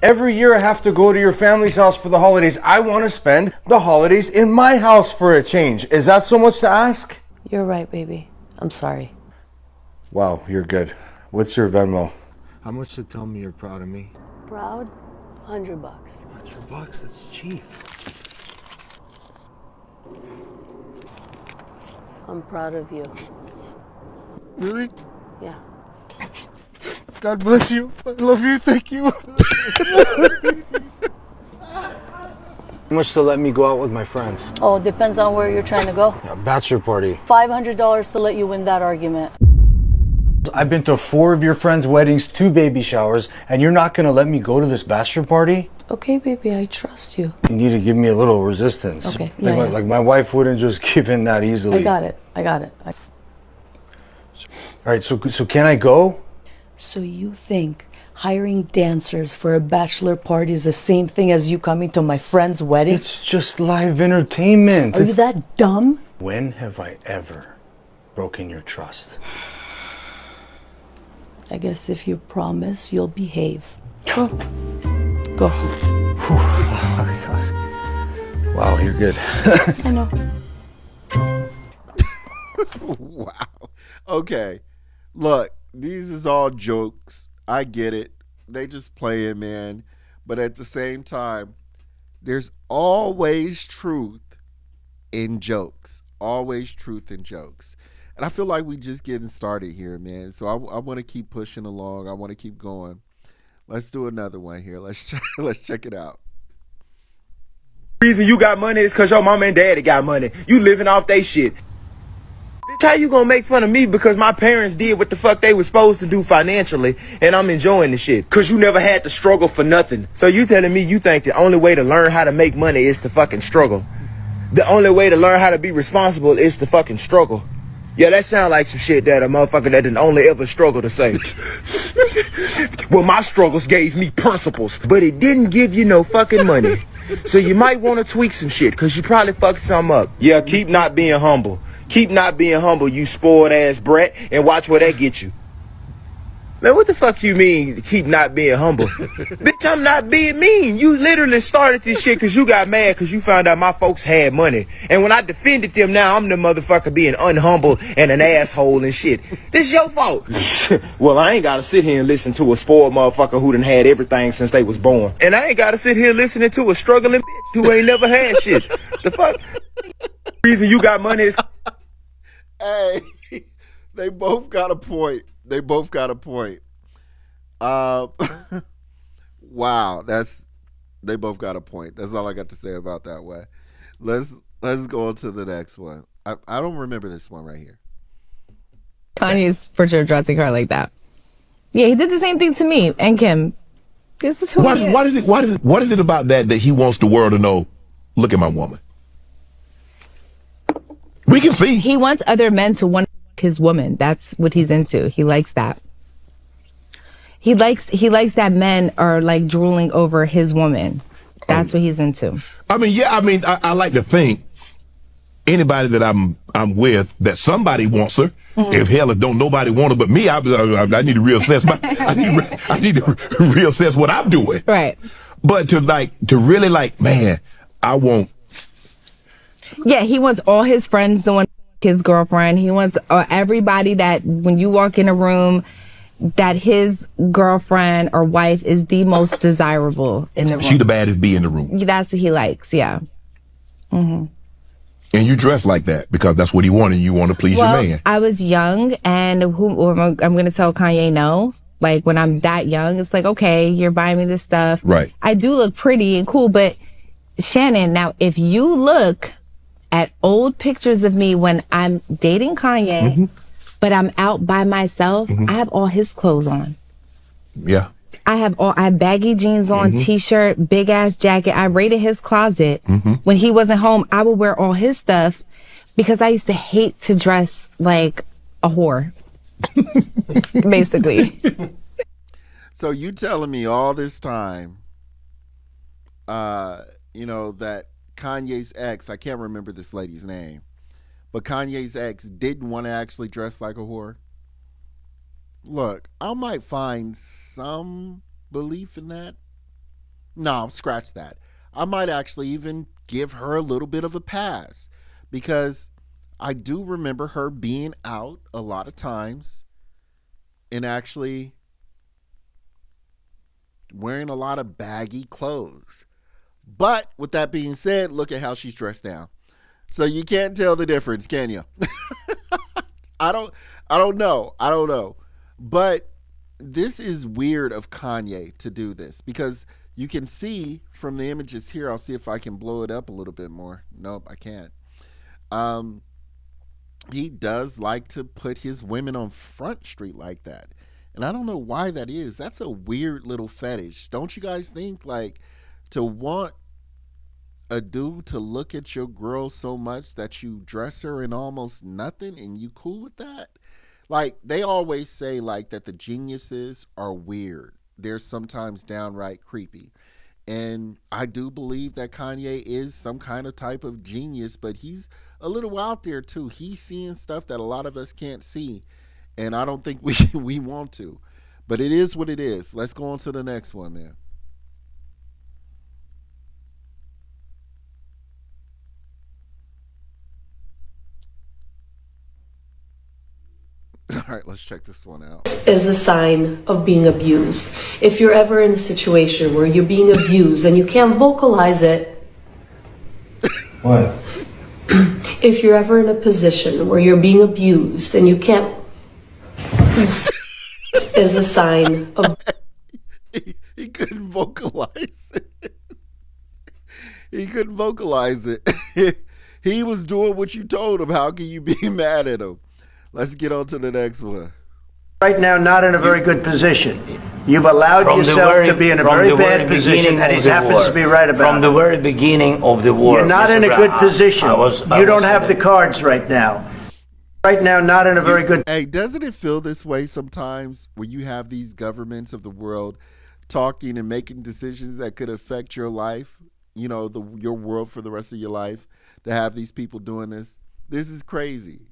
Every year I have to go to your family's house for the holidays. I want to spend the holidays in my house for a change. Is that so much to ask? You're right, baby. I'm sorry. Wow, you're good. What's your Venmo? How much to tell me you're proud of me? Proud? $100. $100? That's cheap. I'm proud of you. Really? Yeah. God bless you. I love you. Thank you. How much to let me go out with my friends? Oh, depends on where you're trying to go. Yeah, bachelor party. $500 to let you win that argument. I've been to 4 of your friends' weddings, 2 baby showers, and you're not gonna let me go to this bachelor party? Okay, baby, I trust you. You need to give me a little resistance. Okay, Like my wife wouldn't just give in that easily. I got it. All right, so can I go? So you think hiring dancers for a bachelor party is the same thing as you coming to my friend's wedding? It's just live entertainment. Are you that dumb? When have I ever broken your trust? I guess if you promise, you'll behave. Go. Go. Oh my God. Wow, you're good. I know. Wow. Okay. Look, these is all jokes. I get it. They just play it, man. But at the same time, there's always truth in jokes. Always truth in jokes. And I feel like we just getting started here, man. So I want to keep pushing along. I want to keep going. Let's do another one here. Let's check it out. The reason you got money is because your mama and daddy got money. You living off they shit. Bitch, how you gonna make fun of me because my parents did what the fuck they was supposed to do financially and I'm enjoying the shit? Cause you never had to struggle for nothing. So you telling me you think the only way to learn how to make money is to fucking struggle? The only way to learn how to be responsible is to fucking struggle? Yeah, that sound like some shit that a motherfucker that didn't only ever struggle to say. Well, my struggles gave me principles, but it didn't give you no fucking money. So you might want to tweak some shit, cause you probably fucked some up. Yeah, keep not being humble. Keep not being humble, you spoiled ass brat, and watch where that gets you. Man, what the fuck you mean keep not being humble? Bitch, I'm not being mean. You literally started this shit because you got mad because you found out my folks had money. And when I defended them, now I'm the motherfucker being unhumble and an asshole and shit. This your fault. Well, I ain't gotta sit here and listen to a spoiled motherfucker who done had everything since they was born. And I ain't gotta sit here listening to a struggling bitch who ain't never had shit. The fuck? The reason you got money is... Hey, they both got a point. They both got a point. Wow, they both got a point. That's all I got to say about that one. Let's go on to the next one. I don't remember this one right here. Kanye's for sure dressing her like that. Yeah, he did the same thing to me and Kim. This is who What he is. is it about that he wants the world to know? Look at my woman. We can see. He wants other men to want his woman. That's what he's into. He likes that. He likes that men are like drooling over his woman. That's what he's into. I mean, yeah, I like to think anybody that I'm with, that somebody wants her. Mm-hmm. If hell, don't nobody want her but me, I need to reassess I need to reassess what I'm doing. Right. But to really man, I want. Yeah, he wants all his friends to want his girlfriend. He wants everybody that when you walk in a room, that his girlfriend or wife is the most desirable in the room. She the baddest bee in the room. That's what he likes, yeah. Mm-hmm. And you dress like that because that's what he wanted. You want to please your man. I was young, and I'm going to tell Kanye no. Like, when I'm that young, it's like, okay, you're buying me this stuff. Right. I do look pretty and cool, but Shannon, now, if you look at old pictures of me when I'm dating Kanye, mm-hmm. but I'm out by myself, mm-hmm. I have all his clothes on. Yeah. I have baggy jeans on, mm-hmm. t-shirt, big ass jacket. I raided his closet. Mm-hmm. When he wasn't home, I would wear all his stuff because I used to hate to dress like a whore. Basically. So you telling me all this time, that Kanye's ex, I can't remember this lady's name, but Kanye's ex didn't want to actually dress like a whore? Look, I might find some belief in that. No, scratch that. I might actually even give her a little bit of a pass because I do remember her being out a lot of times and actually wearing a lot of baggy clothes. But with that being said, look at how she's dressed now. So you can't tell the difference, can you? I don't know. But this is weird of Kanye to do this because you can see from the images here. I'll see if I can blow it up a little bit more. Nope, I can't. He does like to put his women on Front Street like that. And I don't know why that is. That's a weird little fetish. Don't you guys think, like, to want a dude to look at your girl so much that you dress her in almost nothing and you cool with that? Like, they always say, like, that the geniuses are weird. They're sometimes downright creepy. And I do believe that Kanye is some kind of type of genius, but he's a little out there too. He's seeing stuff that a lot of us can't see. And I don't think we want to. But it is what it is. Let's go on to the next one, man. All right, let's check this one out. Is a sign of being abused. If you're ever in a situation where you're being abused and you can't vocalize it. What? If you're ever in a position where you're being abused and you can't. Is a sign of. He couldn't vocalize it. He couldn't vocalize it. He was doing what you told him. How can you be mad at him? Let's get on to the next one. Right now, not in a very good position. You've allowed yourself to be in a very bad position, and he happens to be right about it. From the very beginning of the war. You're not in a good position. You don't have the cards right now. Right now, not in a very good... Hey, doesn't it feel this way sometimes when you have these governments of the world talking and making decisions that could affect your life, your world for the rest of your life, to have these people doing this? This is crazy.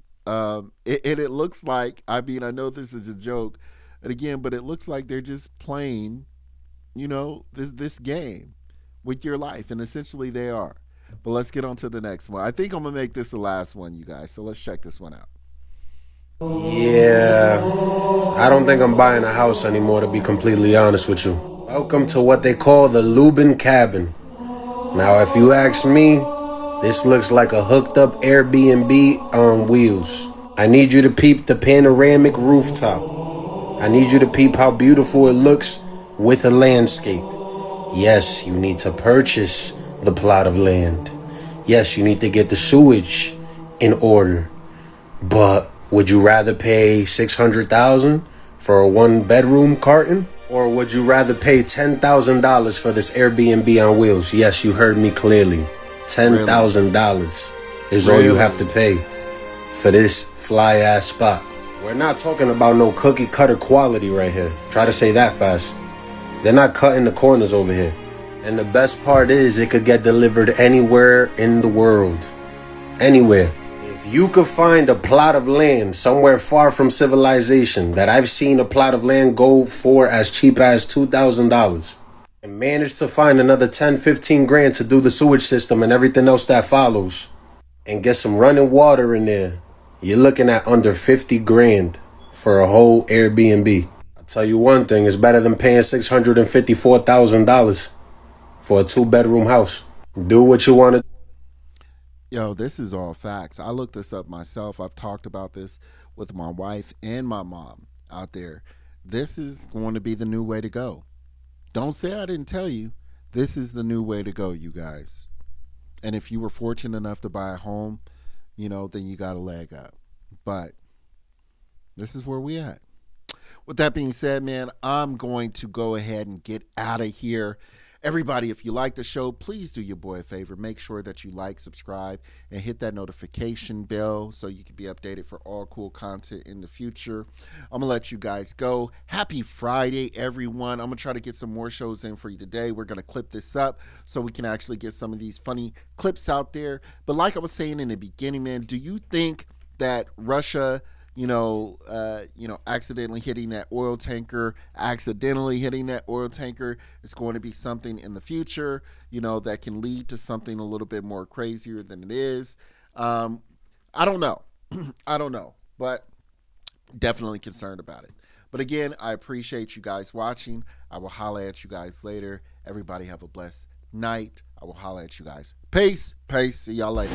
It looks like, I know this is a joke, And again, but it looks like they're just playing, this game with your life, and essentially they are. But let's get on to the next one. I think I'm gonna make this the last one, you guys. So let's check this one out. Yeah, I don't think I'm buying a house anymore, to be completely honest with you. Welcome to what they call the Lubin Cabin. Now, if you ask me, this looks like a hooked up Airbnb on wheels. I need you to peep the panoramic rooftop. I need you to peep how beautiful it looks with a landscape. Yes, you need to purchase the plot of land. Yes, you need to get the sewage in order. But would you rather pay $600,000 for a 1-bedroom carton? Or would you rather pay $10,000 for this Airbnb on wheels? Yes, you heard me clearly. $10,000 is all you have to pay for this fly-ass spot. We're not talking about no cookie-cutter quality right here. Try to say that fast. They're not cutting the corners over here. And the best part is it could get delivered anywhere in the world. Anywhere. If you could find a plot of land somewhere far from civilization that I've seen a plot of land go for as cheap as $2,000 and manage to find another 10, 15 grand to do the sewage system and everything else that follows and get some running water in there, you're looking at under 50 grand for a whole Airbnb. I'll tell you one thing, it's better than paying $654,000 for a 2-bedroom house. Do what you want to. Yo, this is all facts. I looked this up myself. I've talked about this with my wife and my mom out there. This is going to be the new way to go. Don't say I didn't tell you. This is the new way to go, you guys. And if you were fortunate enough to buy a home, then you got a leg up. But this is where we at. With that being said, man, I'm going to go ahead and get out of here. Everybody, if you like the show, please do your boy a favor. Make sure that you like, subscribe, and hit that notification bell so you can be updated for all cool content in the future. I'm going to let you guys go. Happy Friday, everyone. I'm going to try to get some more shows in for you today. We're going to clip this up so we can actually get some of these funny clips out there. But like I was saying in the beginning, man, do you think that Russia accidentally hitting that oil tanker is going to be something in the future, that can lead to something a little bit more crazier than it is? I don't know. But definitely concerned about it. But again, I appreciate you guys watching. I will holler at you guys later. Everybody have a blessed night. I will holler at you guys. Peace. See y'all later.